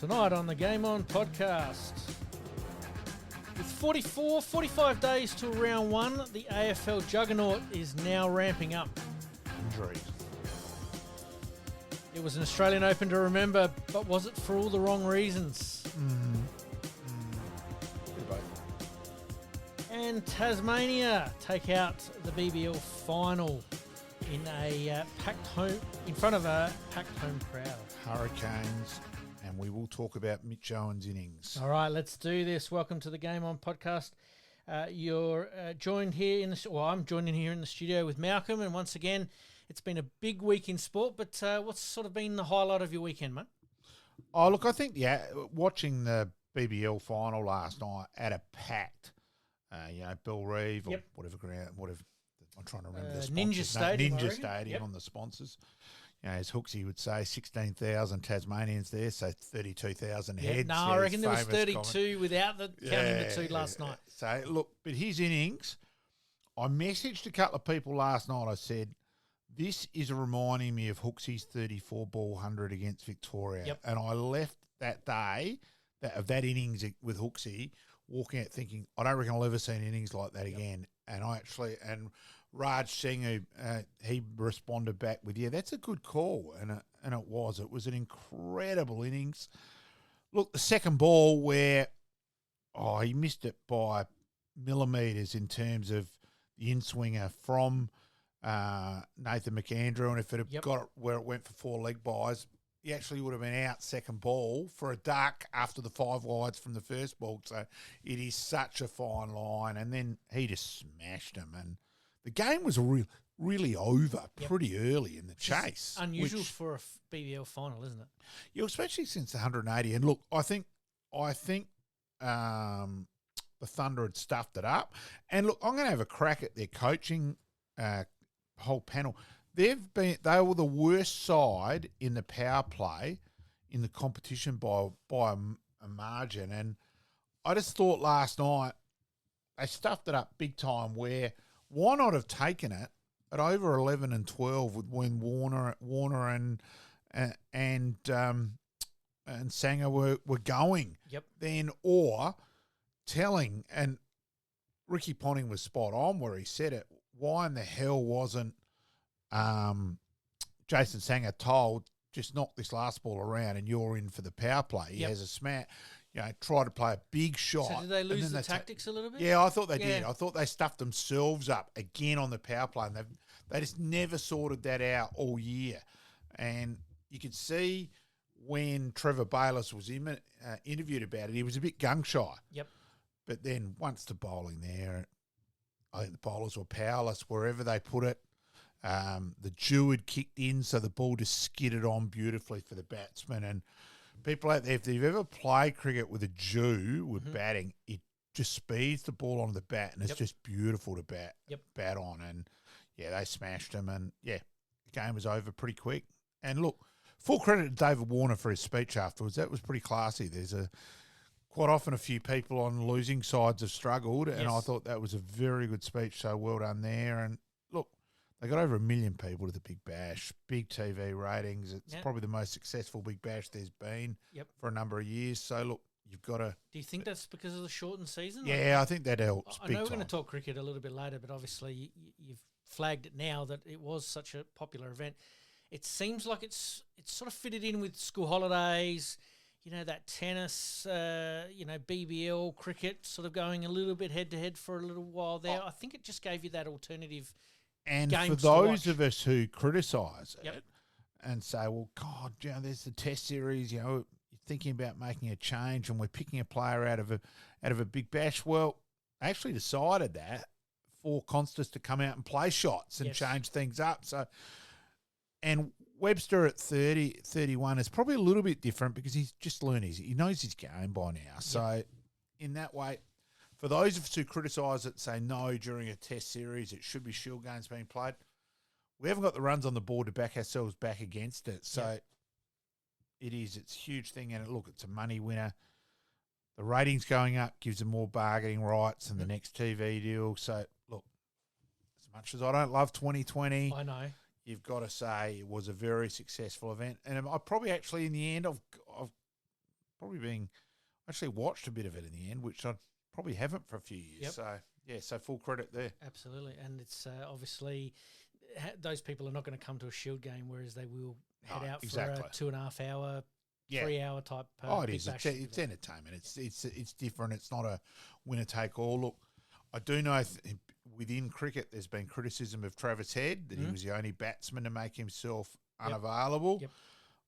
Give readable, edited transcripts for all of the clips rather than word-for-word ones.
Tonight on the Game On podcast. With 45 days till round one, the AFL juggernaut is now ramping up. Injuries. It was an Australian Open to remember, but was it for all the wrong reasons? And Tasmania take out the BBL final in a packed home, in front of a packed home crowd. Hurricanes, and we will talk about Mitch Owen's innings. All right, let's do this. Welcome to the Game On podcast. You're joined here in the I'm joined in here in the studio with Malcolm, and once again, it's been a big week in sport. But what's sort of been the highlight of your weekend, mate? Oh, look, I think watching the BBL final last night at a packed, Bill Reeve or whatever ground, I'm trying to remember the sponsors. Ninja Stadium on the sponsors. As Hooksy would say, 16,000 Tasmanians there, so 32,000 heads. No, I reckon there was 32 without counting the two last night. So, look, but his innings, I messaged a couple of people last night. I said, this is reminding me of Hooksy's 34-ball 100 against Victoria. Yep. And I left that day of that innings with Hooksy walking out thinking, I don't reckon I'll ever see an innings like that again. And Raj Singh, he responded back with, yeah, that's a good call. And it was. It was an incredible innings. Look, the second ball where, he missed it by millimetres in terms of the in-swinger from Nathan McAndrew. And if it had got it where it went for four leg buys, he actually would have been out second ball for a duck after the five wides from the first ball. So it is such a fine line. And then he just smashed him. And the game was really over pretty early in the chase. Unusual for a BBL final, isn't it? Yeah, especially since the 180. And look, I think the Thunder had stuffed it up. And look, I'm going to have a crack at their coaching whole panel. They were the worst side in the power play in the competition by a margin. And I just thought last night they stuffed it up big time. Where why not have taken it at over 11 and 12 when Warner and Sanger were going? Yep. Then or telling, and Ricky Ponting was spot on where he said it. Why in the hell wasn't Jason Sanger told, just knock this last ball around and you're in for the power play? He has a smash, try to play a big shot. So did they lose the tactics a little bit? Yeah, I thought they did. I thought they stuffed themselves up again on the power play, and they just never sorted that out all year. And you could see when Trevor Bayliss was interviewed about it, he was a bit gung-shy. Yep. But then once the bowling there, I think the bowlers were powerless wherever they put it. The dew had kicked in, so the ball just skidded on beautifully for the batsman. And people out there, if you've ever played cricket with a dew with batting, it just speeds the ball onto the bat, and it's just beautiful to bat on. And, they smashed him, and, the game was over pretty quick. And, look, full credit to David Warner for his speech afterwards. That was pretty classy. There's quite often a few people on losing sides have struggled, and I thought that was a very good speech, so well done there. And, look, they got over 1 million people to the Big Bash, big TV ratings. It's probably the most successful Big Bash there's been for a number of years. So, look, you've got to... Do you think that's because of the shortened season? Yeah, I think that helps I big know we're time. going to talk cricket a little bit later, but obviously you've flagged it now that it was such a popular event. It seems like it's sort of fitted in with school holidays, that tennis, BBL, cricket sort of going a little bit head-to-head for a little while there. I think it just gave you that alternative. And for those of us who criticise it and say, well, God, there's the Test series, you're thinking about making a change and we're picking a player out of a Big Bash. Well, I actually decided that for Constas to come out and play shots and change things up. So, and Webster at 30, 31 is probably a little bit different because he's just learned he knows his game by now. So in that way, for those of us who criticise it, say no during a Test series, it should be Shield games being played. We haven't got the runs on the board to back ourselves back against it. So it's a huge thing. And look, it's a money winner. The ratings going up gives them more bargaining rights and the next TV deal. So, look, as much as I don't love 2020, I know. You've got to say it was a very successful event. And I probably actually, in the end, I've probably being actually watched a bit of it in the end, which I probably haven't for a few years. Yep. So, yeah, so full credit there. Absolutely. And it's obviously those people are not going to come to a Shield game, whereas they will head out for a 2.5 hour, 3 hour type. It is. It's entertainment. It's different. It's not a winner take all. Look, I do know within cricket there's been criticism of Travis Head that he was the only batsman to make himself unavailable. Yep.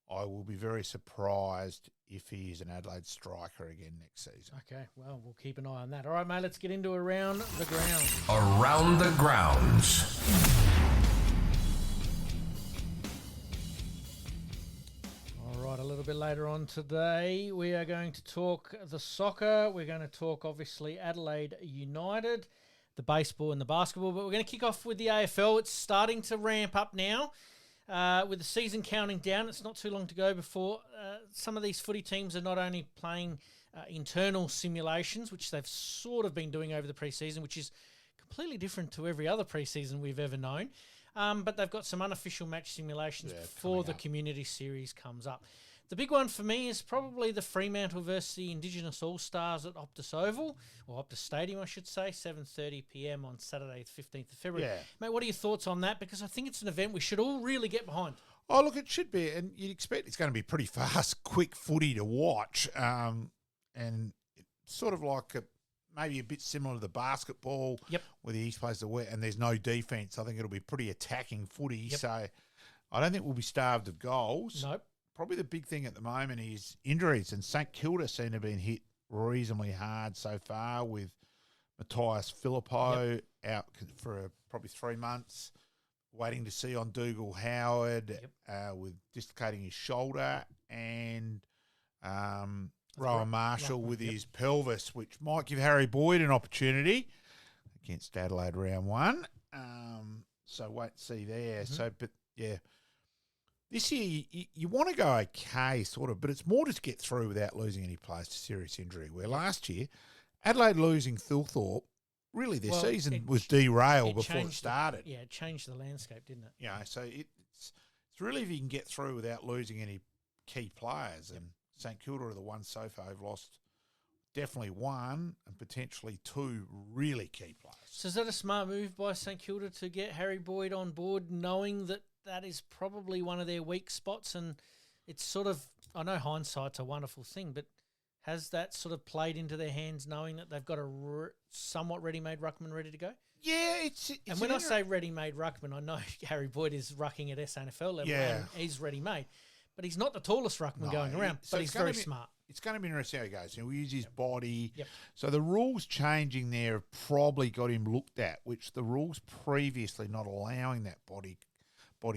I will be very surprised if he is an Adelaide striker again next season. Okay, well, we'll keep an eye on that. All right, mate, let's get into Around the Grounds. Around the Grounds. All right, a little bit later on today, we are going to talk the soccer. We're going to talk, obviously, Adelaide United, the baseball and the basketball. But we're going to kick off with the AFL. It's starting to ramp up now. With the season counting down, it's not too long to go before some of these footy teams are not only playing internal simulations, which they've sort of been doing over the preseason, which is completely different to every other preseason we've ever known, but they've got some unofficial match simulations before the community series comes up. The big one for me is probably the Fremantle versus the Indigenous All-Stars at Optus Oval, or Optus Stadium, I should say, 7:30 p.m. on Saturday, the 15th of February. Yeah. Mate, what are your thoughts on that? Because I think it's an event we should all really get behind. Oh, look, it should be, and you'd expect it's going to be pretty fast, quick footy to watch, and it's sort of like maybe a bit similar to the basketball, where the East plays the West, and there's no defence. I think it'll be pretty attacking footy, so I don't think we'll be starved of goals. Nope. Probably the big thing at the moment is injuries, and St Kilda seem to have been hit reasonably hard so far with Matthias Philippo out for probably 3 months, waiting to see on Dougal Howard with dislocating his shoulder, and Rowan Marshall with his pelvis, which might give Harry Boyd an opportunity against Adelaide round 1. So wait and see there. So, but yeah. This year, you want to go okay, sort of, but it's more to get through without losing any players to serious injury. Where last year, Adelaide losing Thilthorpe, really their season was derailed before it started. It changed the landscape, didn't it? Yeah, so it's really if you can get through without losing any key players. And St Kilda are the ones so far who've lost definitely 1 and potentially 2 really key players. So is that a smart move by St Kilda to get Harry Boyd on board, knowing that is probably one of their weak spots? And it's sort of, I know hindsight's a wonderful thing, but has that sort of played into their hands, knowing that they've got a somewhat ready-made ruckman ready to go? Yeah, it's and when I say ready-made ruckman, I know Harry Boyd is rucking at SANFL level and he's ready-made, but he's not the tallest ruckman going around, but he's very smart. It's going to be interesting how he goes. He'll use his body. Yep. So the rules changing there have probably got him looked at, which the rules previously not allowing that body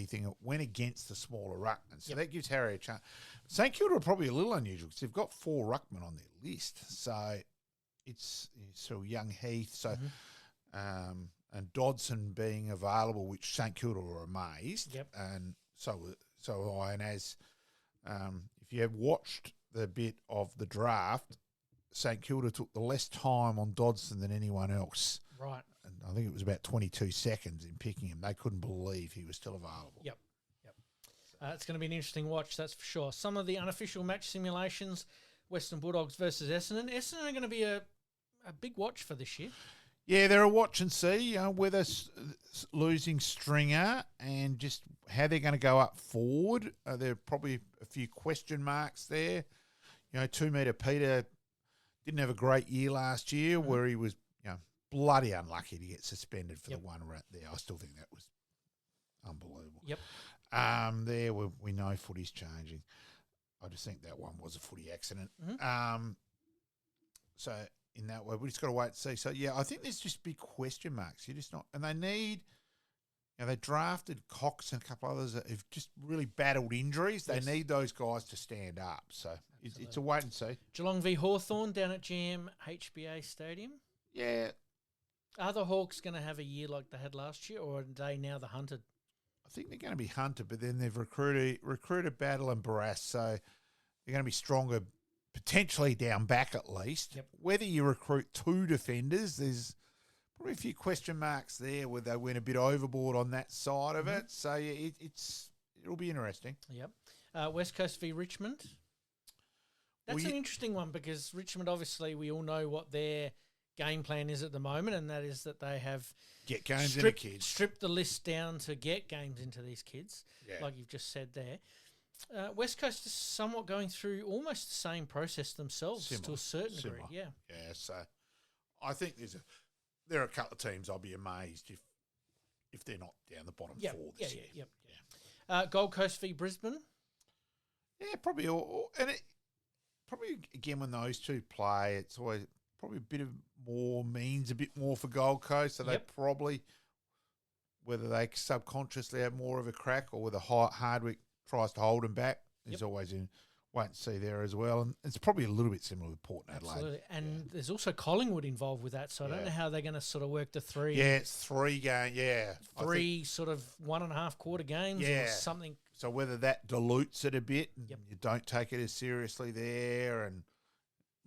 thing. It went against the smaller ruckman. So that gives Harry a chance. St Kilda are probably a little unusual because they've got 4 ruckmen on their list. So it's sort of young Heath. So and Dodson being available, which St Kilda were amazed. Yep. And so have I. And as if you have watched the bit of the draft, St Kilda took the less time on Dodson than anyone else. Right. And I think it was about 22 seconds in picking him. They couldn't believe he was still available. Yep. It's going to be an interesting watch, that's for sure. Some of the unofficial match simulations, Western Bulldogs versus Essendon. Essendon are going to be a big watch for this year. Yeah, they're a watch and see whether losing Stringer and just how they're going to go up forward. There are probably a few question marks there. 2 metre Peter didn't have a great year last year where he was bloody unlucky to get suspended for the one rat there. I still think that was unbelievable. Yep. There we know footy's changing. I just think that one was a footy accident. So in that way, we just got to wait and see. So I think there's just big question marks. You're just not, and they need. They drafted Cox and a couple others that have just really battled injuries. They need those guys to stand up. So it's a wait and see. Geelong v Hawthorn down at GMHBA Stadium. Yeah. Are the Hawks going to have a year like they had last year, or are they now the hunted? I think they're going to be hunted, but then they've recruited Battle and Barras, so they're going to be stronger, potentially down back at least. Yep. Whether you recruit 2 defenders, there's probably a few question marks there where they went a bit overboard on that side of it. So it'll be interesting. Yep. West Coast v Richmond. That's an interesting one because Richmond, obviously, we all know what their game plan is at the moment, and that is that they have get games into kids. Stripped the list down to get games into these kids, like you've just said there. West Coast is somewhat going through almost the same process themselves to a certain degree. Yeah. Yeah, so I think there are a couple of teams I'll be amazed if they're not down the bottom four this year. Gold Coast v Brisbane. Yeah, probably. Probably again when those two play, it's always probably a bit more for Gold Coast. So they probably, whether they subconsciously have more of a crack or whether Hardwick tries to hold them back, there's always in wait and see there as well. And it's probably a little bit similar with Port and Adelaide. Absolutely. And there's also Collingwood involved with that, so I don't know how they're going to sort of work the three. Yeah, it's 3 games. Yeah, three sort of 1.5 quarter games or something. So whether that dilutes it a bit and you don't take it as seriously there and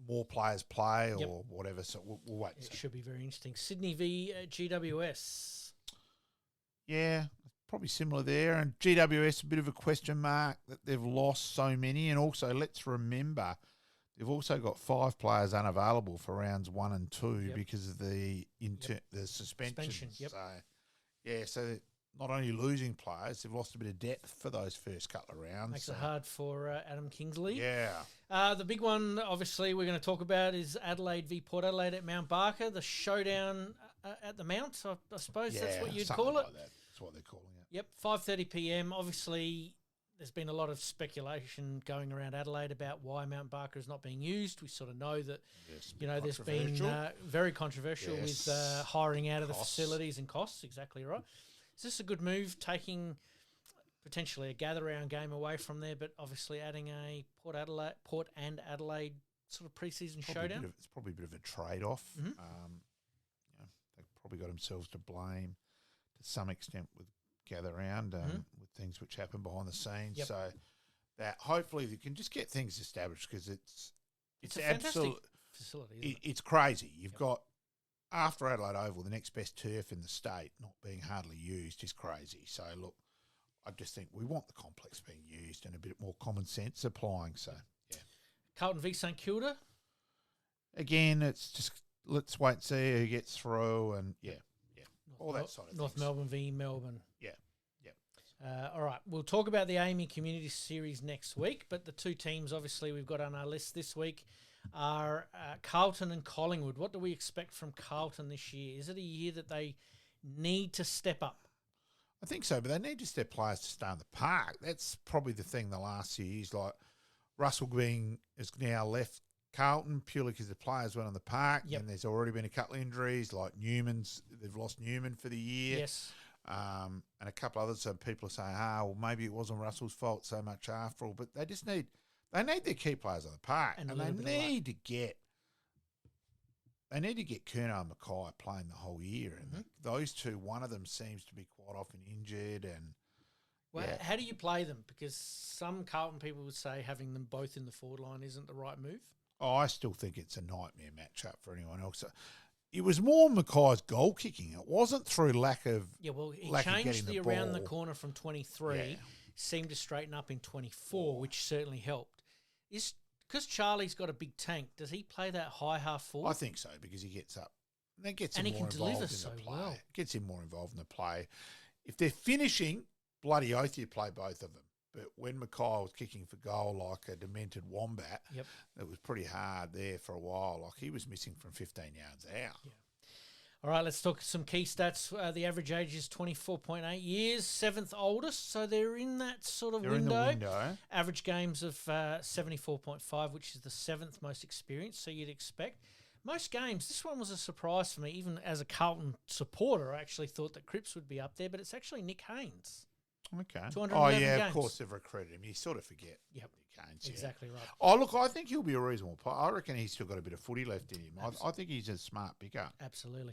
more players play or whatever, so we'll wait. It should be very interesting. Sydney v GWS. Yeah, probably similar there. And GWS, a bit of a question mark that they've lost so many. And also, let's remember, they've also got 5 players unavailable for rounds 1 and 2 because of the suspension. So not only losing players, they've lost a bit of depth for those first couple of rounds. Makes it hard for Adam Kingsley. Yeah. The big one, obviously, we're going to talk about is Adelaide v Port Adelaide at Mount Barker, the showdown at the Mount, I suppose that's what you'd call it. Like that. That's what they're calling it. Yep, 5:30 p.m. Obviously, there's been a lot of speculation going around Adelaide about why Mount Barker is not being used. We sort of know that, there's been very controversial with hiring out of the facilities and costs. Exactly right. Is this a good move, taking potentially a gather-round game away from there, but obviously adding a Port and Adelaide sort of pre-season showdown? It's probably a bit of a trade-off. They've probably got themselves to blame to some extent with gather-round, with things which happen behind the scenes. So that hopefully they can just get things established because it's a fantastic facility, isn't it? It's crazy. You've got, after Adelaide Oval, the next best turf in the state not being hardly used is crazy. So, look, I just think we want the complex being used and a bit more common sense applying. So, Carlton v St Kilda? Again, it's just let's wait and see who gets through and, all that sort of North things. Melbourne v Melbourne. Yeah. All right, we'll talk about the AAMI Community Series next week, but the two teams, obviously, we've got on our list this week are Carlton and Collingwood. What do we expect from Carlton this year? Is it a year that they need to step up? I think so, but they need just their players to stay in the park. That's probably the thing the last few years. Like Russell Green has now left Carlton purely because the players went on the park and there's already been a couple of injuries like they've lost Newman for the year. Yes. And a couple others. So people are saying, well, maybe it wasn't Russell's fault so much after all, but they just need their key players on the park, and they need to get Curnow and Mackay playing the whole year. And those two, one of them seems to be quite often injured. And how do you play them? Because some Carlton people would say having them both in the forward line isn't the right move. Oh, I still think it's a nightmare matchup for anyone else. It was more Mackay's goal kicking. It wasn't through lack of he getting changed the ball. around the corner from 23, seemed to straighten up in 24, which certainly helped. Because Charlie's got a big tank, does he play that high half forward? I think so, because he gets up. That gets him and he more can involved deliver in so the play. well. Gets him more involved in the play. If they're finishing, bloody oath you play both of them. But when Mackay was kicking for goal like a demented wombat, it was pretty hard there for a while. Like he was missing from 15 yards out. Yeah. All right, let's talk some key stats. The average age is 24.8 years, 7th oldest, so they're in that sort of window. In the window. Average games of 74.5, which is the 7th most experienced, so you'd expect. Most games, this one was a surprise for me. Even as a Carlton supporter, I actually thought that Cripps would be up there, but it's actually Nick Haynes. Okay. 211 games. Of course they've recruited him. You sort of forget. Yep. Nick Haynes, exactly right. Oh, look, I think he'll be a reasonable player. I reckon he's still got a bit of footy left in him. I think he's a smart picker. Absolutely.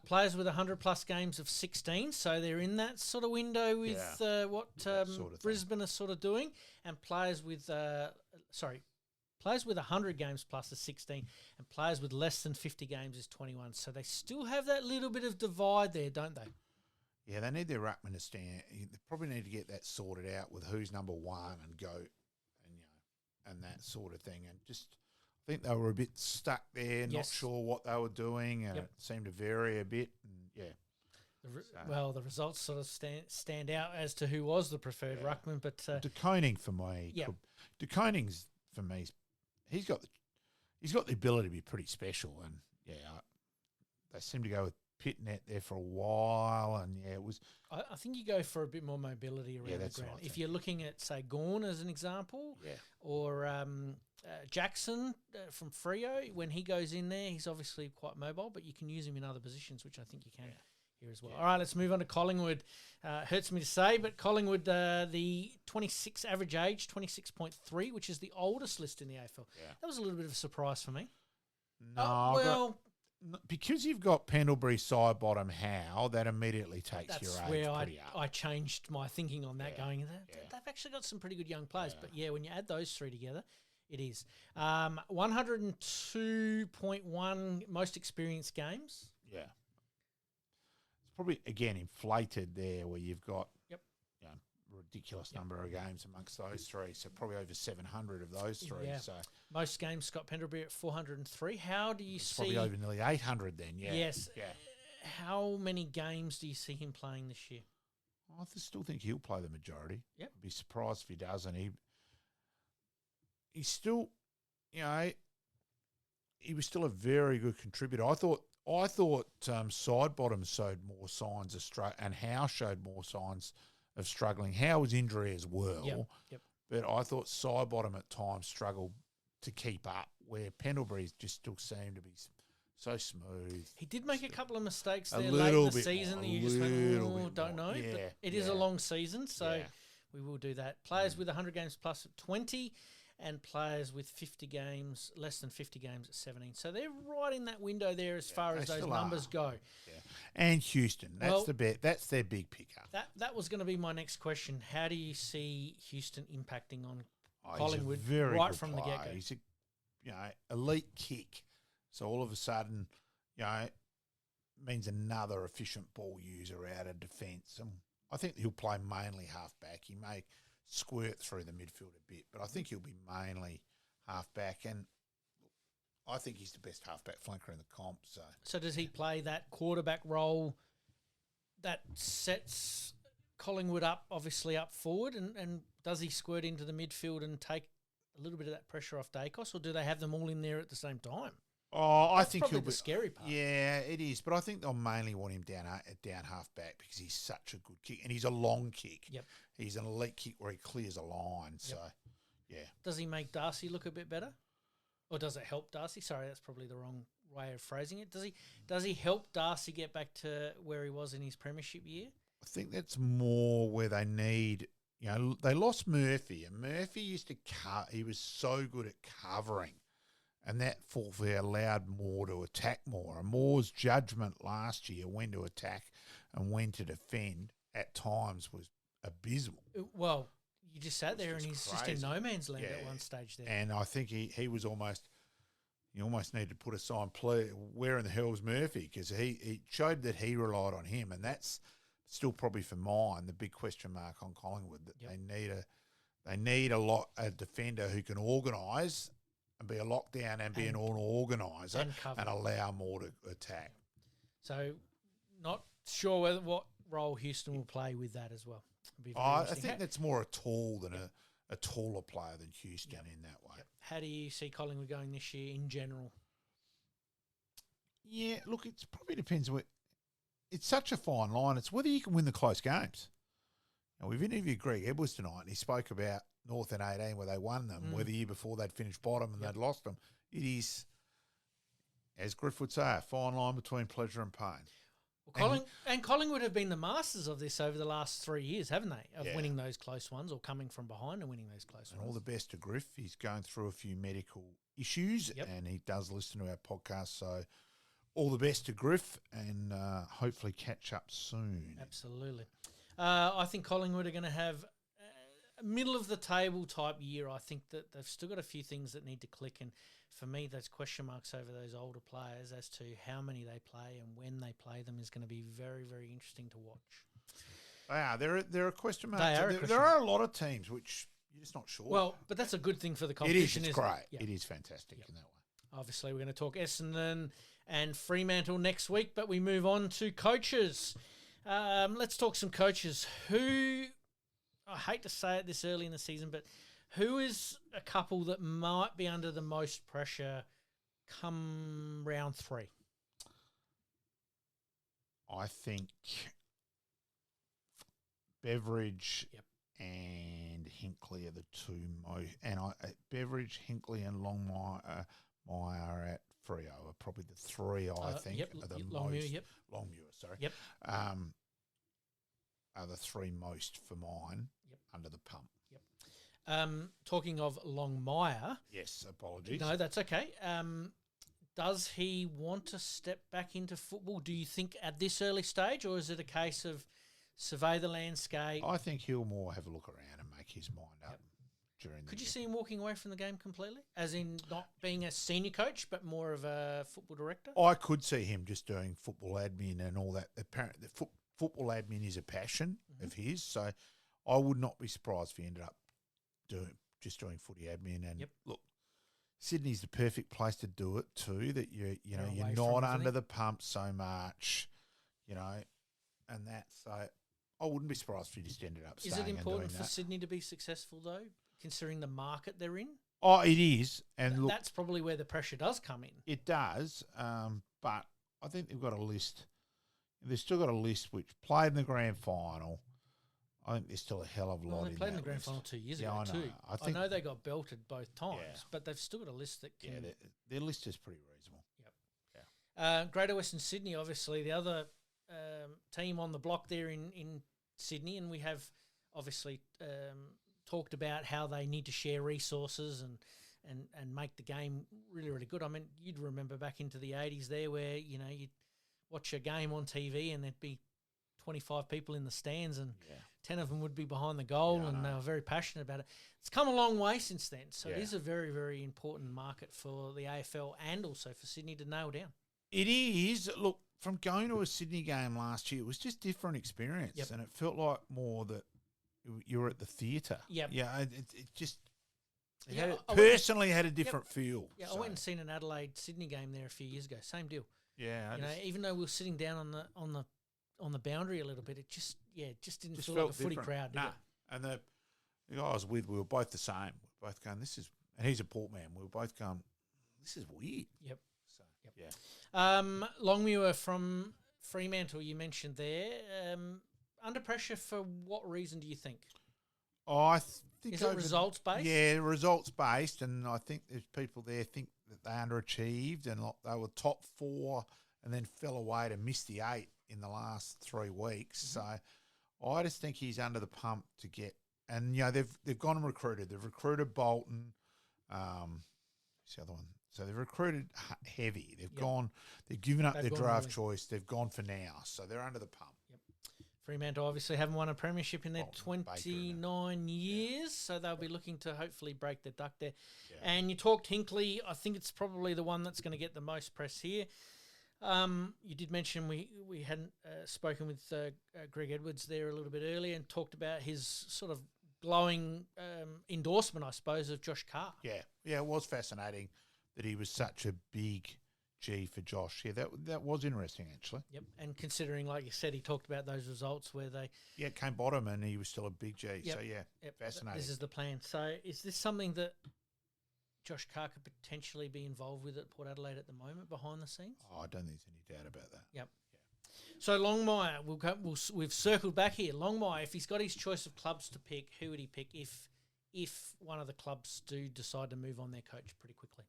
Players with 100-plus games of 16, so they're in that sort of window with what sort of Brisbane are sort of doing, and players with 100 games plus is 16, and players with less than 50 games is 21. So they still have that little bit of divide there, don't they? Yeah, they need their ruckman to stand. They probably need to get that sorted out with who's number one and go and that sort of thing. And just, I think they were a bit stuck there, not sure what they were doing, and it seemed to vary a bit. And well, the results sort of stand out as to who was the preferred ruckman. But De Koning for me, De Koning's for me, he's got the ability to be pretty special, and they seem to go with Pitt net there for a while, and it was. I think you go for a bit more mobility around the ground. If you're looking at, say, Gawn as an example, or Jackson from Freo, when he goes in there, he's obviously quite mobile, but you can use him in other positions, which I think you can here as well. All right, let's move on to Collingwood. Hurts me to say, but Collingwood, the 26 average age, 26.3, which is the oldest list in the AFL. Yeah. That was a little bit of a surprise for me. No, because you've got Pendlebury, side bottom, Howe, that immediately takes your age where pretty up. I changed my thinking on that, going, they've actually got some pretty good young players. But, when you add those three together, it is. 102.1 most experienced games. Yeah. It's probably, again, inflated there where you've got ridiculous number of games amongst those three. So probably over 700 of those three. Yeah. So most games, Scott Pendlebury at 403. How do you see? Probably over nearly 800 then, Yes. Yeah. How many games do you see him playing this year? I still think he'll play the majority. Yep. I'd be surprised if he doesn't. He's still, he was still a very good contributor. I thought Sidebottom showed more signs of and Howe showed more signs of struggling. Howe was injury as well, but I thought Sidebottom at times struggled to keep up, where Pendlebury's just still seemed to be so smooth. He did make a couple of mistakes there late in the season that you just went, don't know. Yeah, but it is a long season, so we will do that. Players with 100 games plus at 20 and players with 50 games, less than 50 games at 17. So they're right in that window there as far as those numbers go. Yeah. And Houston, that's their big pickup. That was going to be my next question. How do you see Houston impacting on Collingwood right from the get-go? He's a elite kick. So all of a sudden, means another efficient ball user out of defence. And I think he'll play mainly half-back. He may squirt through the midfield a bit, but I think he'll be mainly half-back. And I think he's the best half-back flanker in the comp. So does he play that quarterback role that sets Collingwood up, obviously up forward, and does he squirt into the midfield and take a little bit of that pressure off Dacos, or do they have them all in there at the same time? Oh, I think he'll be the scary part. Yeah, it is, but I think they'll mainly want him down half back because he's such a good kick, and he's a long kick. Yep, he's an elite kick where he clears a line. Yep. So, yeah. Does he make Darcy look a bit better, or does it help Darcy? Sorry, that's probably the wrong way of phrasing it. Does he help Darcy get back to where he was in his premiership year? I think that's more where they need. They lost Murphy, and Murphy used to he was so good at covering. And that allowed Moore to attack more. And Moore's judgment last year, when to attack and when to defend, at times was abysmal. Well, you just sat there and he's crazy. Just in no man's land at one stage there. And I think he was almost needed to put a sign, where in the hell's Murphy? Because he showed that he relied on him. And that's still probably for mine the big question mark on Collingwood, that they need a defender who can organise and be a lockdown and be an organiser and allow more to attack. So not sure what role Houston will play with that as well. I think that's more a tall than a taller player than Houston in that way. Yep. How do you see Collingwood going this year in general? Yeah, look, it probably depends. It's such a fine line. It's whether you can win the close games. Now, we've interviewed Greg Edwards tonight, and he spoke about North in 18 where they won them, where the year before they'd finished bottom and they'd lost them. It is, as Griff would say, a fine line between pleasure and pain. Well, Collingwood have been the masters of this over the last 3 years, haven't they? Of winning those close ones, or coming from behind and winning those close ones. And all the best to Griff. He's going through a few medical issues, and he does listen to our podcast, so all the best to Griff, and hopefully catch up soon. Absolutely. I think Collingwood are going to have a middle-of-the-table type year. I think that they've still got a few things that need to click, and for me, those question marks over those older players as to how many they play and when they play them is going to be very, very interesting to watch. They are. They're a question mark. There are a lot of teams which, you're just not sure. Well, but that's a good thing for the it competition. is. It's isn't great. It? It is fantastic in that way. Obviously, we're going to talk Essendon and Fremantle next week, but we move on to coaches. Let's talk some coaches. Who, I hate to say it this early in the season, but who is a couple that might be under the most pressure come round 3? I think Beveridge and Hinkley are the two most. And Beveridge, Hinkley, and Longmire at Freo are probably the 3 I think are the most. Longmuir, sorry. Yep. Are the 3 most for mine under the pump. Yep. Talking of Longmire. Yes, apologies. No, that's okay. Does he want to step back into football, do you think, at this early stage, or is it a case of survey the landscape? I think he'll more have a look around and make his mind up during the Could you see him walking away from the game completely? As in not being a senior coach, but more of a football director? I could see him just doing football admin and all that. Apparently, football admin is a passion of his, so I would not be surprised if he ended up doing footy admin. And look, Sydney's the perfect place to do it too. That you're not under the pump so much, and that. So I wouldn't be surprised if he just ended up. Is it important for Sydney to be successful though, considering the market they're in? Oh, it is, and look, that's probably where the pressure does come in. It does, but I think they've got a list. They've still got a list which played in the grand final. I think there's still a hell of a lot. They played in the grand final 2 years ago too. I know they got belted both times, but they've still got a list that can. Yeah, their list is pretty reasonable. Yep. Yeah. Greater Western Sydney, obviously the other team on the block there in Sydney, and we have obviously talked about how they need to share resources and make the game really, really good. I mean, you'd remember back into the 80s there where, you'd watch a game on TV and there'd be 25 people in the stands and 10 of them would be behind the goal and they were very passionate about it. It's come a long way since then. So it is a very, very important market for the AFL and also for Sydney to nail down. It is. Look, from going to a Sydney game last year, it was just different experience and it felt like more that you were at the theatre. Yep. Yeah, it just personally had a different feel. Yeah, I went and seen an Adelaide-Sydney game there a few years ago. Same deal. Yeah. Even though we were sitting down on the boundary a little bit, it just didn't feel like a footy crowd. Nah. And the guy I was with, we were both the same. We were both going, and he's a Port man. We were both going, this is weird. Yep. So, yeah. Longmuir from Fremantle, you mentioned there. Under pressure for what reason do you think? I think is it results based? Yeah, results based, and I think there's people there think that they underachieved and they were top 4 and then fell away to miss the 8 in the last 3 weeks. So I just think he's under the pump to get, and they've gone and recruited. They've recruited Bolton. What's the other one? So they've recruited heavy. They've given up their draft choice. They've gone for now. So they're under the pump. Yep. Fremantle obviously haven't won a premiership in their 29 years, so they'll be looking to hopefully break the duck there. Yeah. And you talked Hinkley. I think it's probably the one that's going to get the most press here. You did mention we hadn't spoken with Greg Edwards there a little bit earlier and talked about his sort of glowing endorsement, I suppose, of Josh Carr. Yeah, it was fascinating that he was such a big G for Josh. Yeah, that was interesting, actually. Yep, and considering, like you said, he talked about those results where they... Yeah, came bottom and he was still a big G. Yep. So, fascinating. This is the plan. So is this something that Josh Carr could potentially be involved with at Port Adelaide at the moment behind the scenes? Oh, I don't think there's any doubt about that. Yep. Yeah. So Longmire, we've circled back here. Longmire, if he's got his choice of clubs to pick, who would he pick if one of the clubs do decide to move on their coach pretty quickly?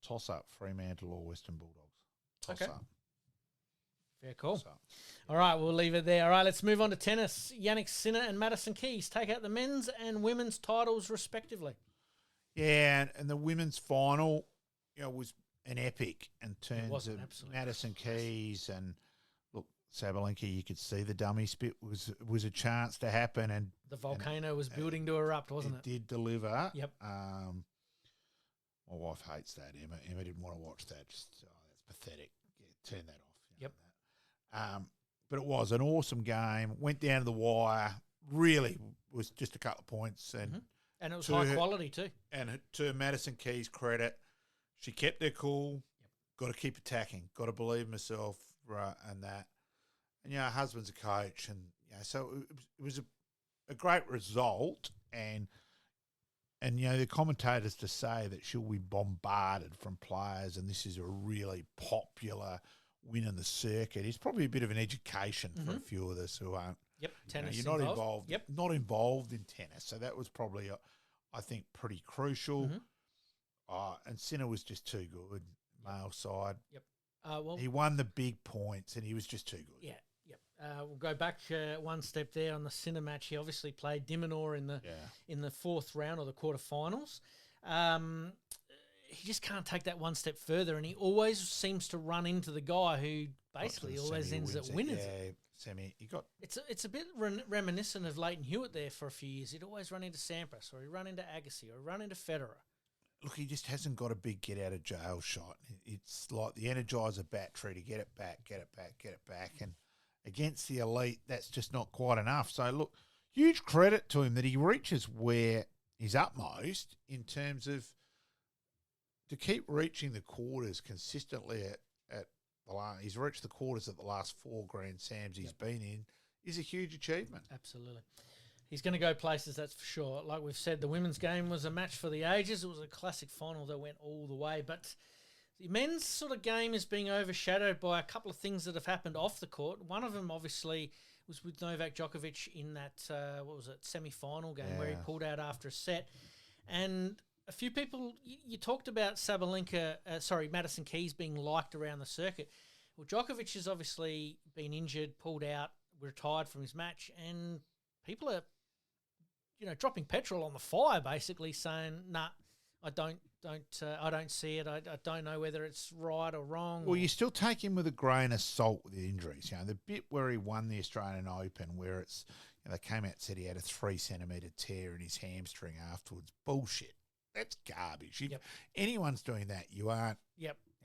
Toss up, Fremantle or Western Bulldogs. Toss up. Fair call. All right, we'll leave it there. All right, let's move on to tennis. Yannick Sinner and Madison Keys take out the men's and women's titles respectively. Yeah, and the women's final, was an epic in terms of Madison Keys and look, Sabalenka. You could see the dummy spit was a chance to happen, and the volcano was building to erupt, wasn't it? It did deliver. Yep. My wife hates that. Emma didn't want to watch that. Just that's pathetic. Yeah, turn that off. Yep. But it was an awesome game. Went down to the wire. Really was just a couple of points, and it was high quality too. And to Madison Keys' credit, she kept her cool. Got to keep attacking. Got to believe in myself, right, and that. And her husband's a coach, and so it was a great result. And the commentators to say that she'll be bombarded from players, and this is a really popular win in the circuit is probably a bit of an education for a few of us who aren't. Tennis. You're not involved. Not involved in tennis, so that was probably, I think, pretty crucial. And Sinner was just too good, male side. He won the big points, and he was just too good. We'll go back one step there on the Sinner match. He obviously played Dimonor in the fourth round or the quarterfinals. He just can't take that one step further, and he always seems to run into the guy who basically always ends up winning. Semi. He got. It's a bit reminiscent of Leighton Hewitt there for a few years. He'd always run into Sampras, or he'd run into Agassi, or run into Federer. Look, he just hasn't got a big get out of jail shot. It's like the Energizer battery to get it back, and against the elite, that's just not quite enough. So look, huge credit to him that he reaches where he's utmost in terms of to keep reaching the quarters consistently at the last. He's reached the quarters at the last 4 Grand Slams he's been in is a huge achievement. Absolutely. He's going to go places, that's for sure. Like we've said, the women's game was a match for the ages. It was a classic final that went all the way. But the men's sort of game is being overshadowed by a couple of things that have happened off the court. One of them, obviously, was with Novak Djokovic in that, semi-final game where he pulled out after a set. And a few people, you talked about Madison Keys being liked around the circuit. Well, Djokovic has obviously been injured, pulled out, retired from his match, and people are, dropping petrol on the fire, basically saying, "Nah, I don't see it. I don't know whether it's right or wrong." Well, you still take him with a grain of salt with the injuries. The bit where he won the Australian Open, where it's they came out and said he had a 3 centimetre tear in his hamstring afterwards. Bullshit. That's garbage. Anyone's doing that, you aren't.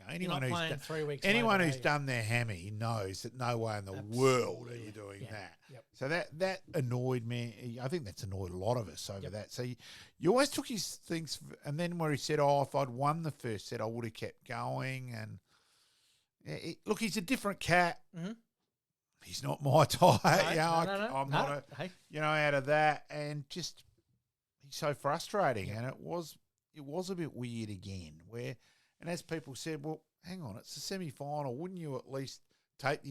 Anyone You're not who's playing 3 weeks. anyone who's done their hammy knows that no way in the world are you doing that. So that annoyed me. I think that's annoyed a lot of us over that. So you always took his things, and then where he said, if I'd won the first set, I would have kept going. And look, he's a different cat. He's not my type. I'm not out of that, and just he's so frustrating. And it was a bit weird again where. And as people said, well, hang on, it's a semi-final. Wouldn't you at least take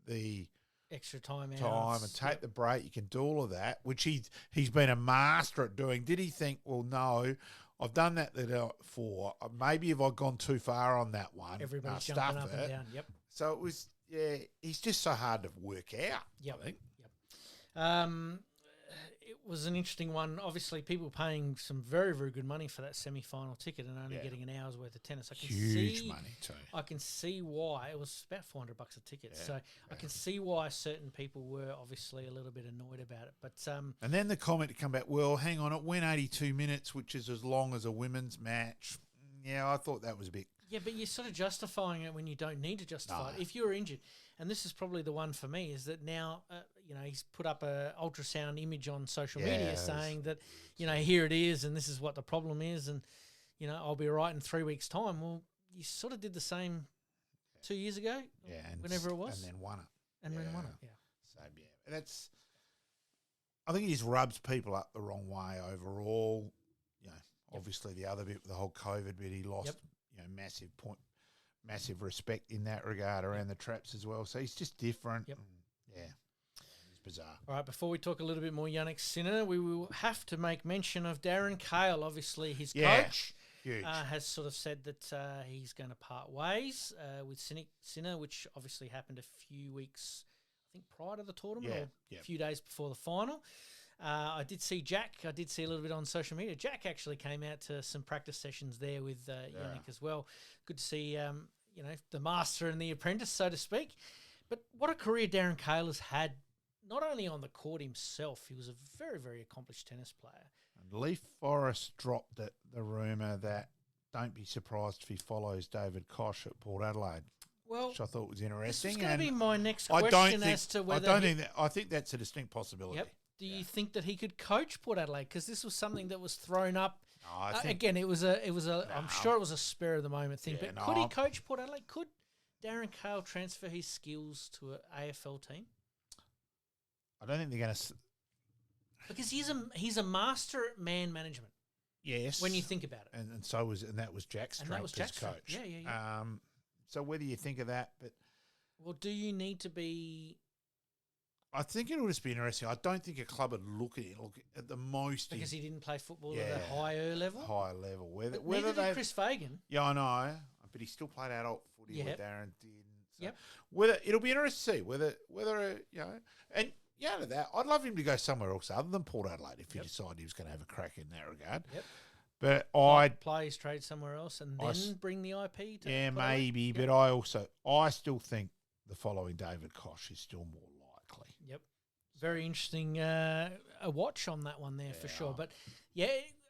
the extra time out and take the break? You can do all of that, which he's been a master at doing. Did he think, well, no, I've done that before. Maybe if I'd gone too far on that one, everybody's jumping up and down. So it was, he's just so hard to work out. I think. It was an interesting one. Obviously, people paying some very, very good money for that semi-final ticket and only getting an hour's worth of tennis. Huge money too. I can see why. It was about $400 a ticket. So I can see why certain people were obviously a little bit annoyed about it. But and then the comment to come back, well, hang on, it went 82 minutes, which is as long as a women's match. Yeah, I thought that was a bit... Yeah, but you're sort of justifying it when you don't need to justify it. If you're injured, and this is probably the one for me, is that now, he's put up a ultrasound image on social media saying that, here it is and this is what the problem is and, I'll be right in 3 weeks' time. Well, you sort of did the same 2 years ago, whenever it was. And then won it. And then won it, So, that's... I think it just rubs people up the wrong way overall. Obviously the other bit with the whole COVID bit, he lost... massive respect in that regard around the traps as well. So he's just different. He's bizarre. All right, before we talk a little bit more Yannick Sinner, we will have to make mention of Darren Cahill. Obviously, his coach has sort of said that he's going to part ways with Sinner, which obviously happened a few weeks, I think, prior to the tournament or a few days before the final. I did see a little bit on social media. Jack actually came out to some practice sessions there with Yannick as well. Good to see, the master and the apprentice, so to speak. But what a career Darren Cahill has had, not only on the court himself, he was a very, very accomplished tennis player. And Leaf Forest dropped the rumour that don't be surprised if he follows David Koch at Port Adelaide. Well, which I thought was interesting. This was going to be my next question as to whether... I think that's a distinct possibility. Yep. Do you think that he could coach Port Adelaide? Because this was something that was thrown up. No, I think, Again, it was a. I'm sure it was a spur of the moment thing. Yeah, but could he coach Port Adelaide? Could Darren Cale transfer his skills to an AFL team? I don't think they're going to. Because he's a master at man management. Yes, when you think about it, and that was Jack's strength as coach. Yeah. So whether you think of that, but do you need to be? I think it would just be interesting. I don't think a club would look at the most because he didn't play football at a higher level. Whether did Chris Fagan. Yeah, I know, but he still played adult footy. Where Darren didn't. So yep. Whether it'll be interesting to see whether and. Yeah, to that, I'd love him to go somewhere else other than Port Adelaide if he decided he was going to have a crack in that regard. Yep. But I'd play his trade somewhere else and then bring the IP to maybe. Yep. But I still think the following David Koch is still more likely. Yep. Very interesting a watch on that one there for sure. But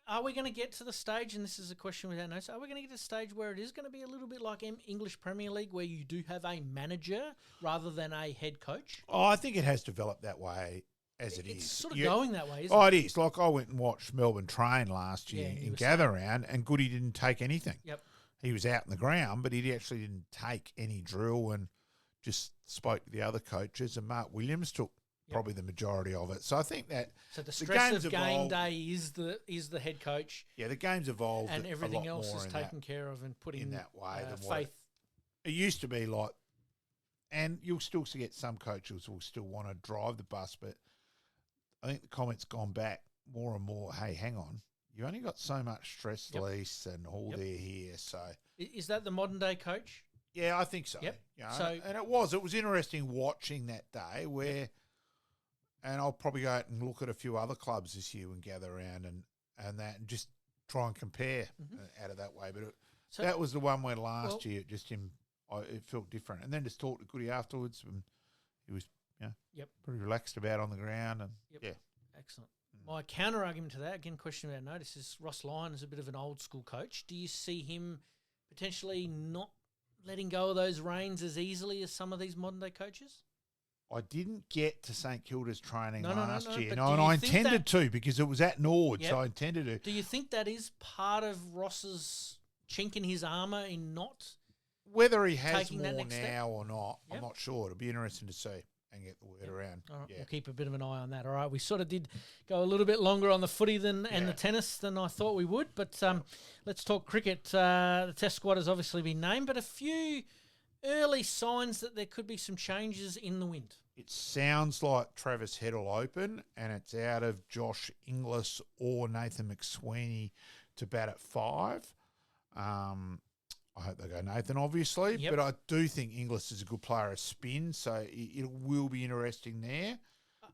are we going to get to the stage, and this is a question without notes, are we going to get to the stage where it is going to be a little bit like English Premier League where you do have a manager rather than a head coach? Oh, I think it has developed that way as it is. It's sort of going that way, isn't it? It is. Like I went and watched Melbourne train last year in gather round, and Goody didn't take anything. Yep. He was out in the ground, but he actually didn't take any drill and just spoke to the other coaches, and Mark Williams took probably the majority of it. So I think that the stress of game day is the head coach. Yeah, the game's evolved, and everything else is taken care of and put in that way. Faith. It used to be like, and you'll still get some coaches will still want to drive the bus, but I think the comment's gone back more and more. Hey, hang on, you only got so much stress release and all there here. So is that the modern day coach? Yeah, I think so. Yep. And it was interesting watching that day where. And I'll probably go out and look at a few other clubs this year and gather around and that and just try and compare out of that way. But that was the one where last year it felt different. And then just talk to Goody afterwards, and he was pretty relaxed about on the ground. And excellent. My counter argument to that, again, question about notice, is Ross Lyon is a bit of an old school coach. Do you see him potentially not letting go of those reins as easily as some of these modern day coaches? I didn't get to St Kilda's training last year. And I intended to because it was at Nord, so I intended to. Do you think that is part of Ross's chink in his armour in not whether he has taking more that next now step? Or not? I'm not sure. It'll be interesting to see and get the word around. All right, we'll keep a bit of an eye on that. All right, we sort of did go a little bit longer on the footy and the tennis than I thought we would, but let's talk cricket. The Test squad has obviously been named, but a few early signs that there could be some changes in the wind. It sounds like Travis Head will open, and it's out of Josh Inglis or Nathan McSweeney to bat at 5. I hope they go Nathan, obviously, but I do think Inglis is a good player at spin, so it will be interesting there.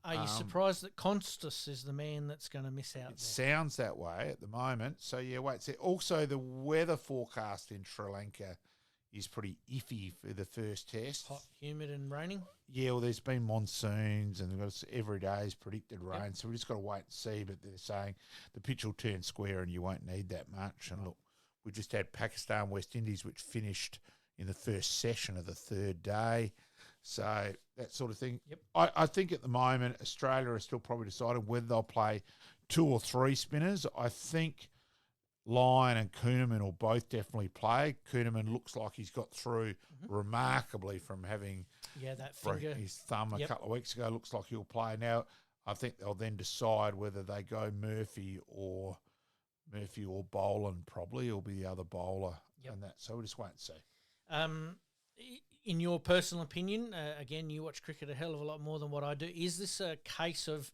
Are you surprised that Constas is the man that's going to miss out? It sounds that way at the moment. So, wait. Also, the weather forecast in Sri Lanka is pretty iffy for the first test. Hot, humid and raining? Yeah, well, there's been monsoons and every day is predicted rain, so we just got to wait and see. But they're saying the pitch will turn square and you won't need that much. And look, we just had Pakistan, West Indies, which finished in the first session of the third day. So that sort of thing. Yep. I think at the moment, Australia are still probably deciding whether they'll play 2 or 3 spinners. I think Lyon and Kuhnemann will both definitely play. Kuhnemann looks like he's got through remarkably from having that finger. His thumb a couple of weeks ago. Looks like he'll play. Now, I think they'll then decide whether they go Murphy or Boland probably. He'll be the other bowler and that. So we'll just wait and see. In your personal opinion, again, you watch cricket a hell of a lot more than what I do. Is this a case of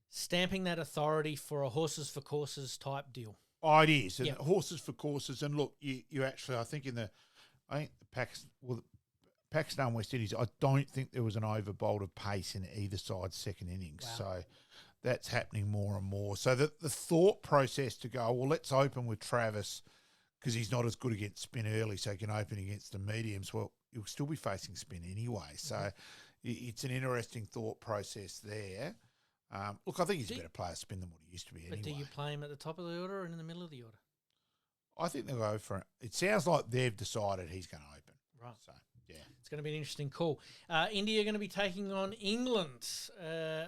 stamping that authority for a horses for courses type deal? Oh, it is. And horses for courses. And look, you actually, I think the Pakistan West Indies, I don't think there was an overbolt of pace in either side's second innings. Wow. So that's happening more and more. So the thought process to go, well, let's open with Travis because he's not as good against spin early, so he can open against the mediums. Well, he'll still be facing spin anyway. So it's an interesting thought process there. Look, I think he's a better player spin than what he used to be anyway. But do you play him at the top of the order or in the middle of the order? I think they'll go for it. It sounds like they've decided he's going to open. Right. So, Yeah. It's going to be an interesting call. India are going to be taking on England.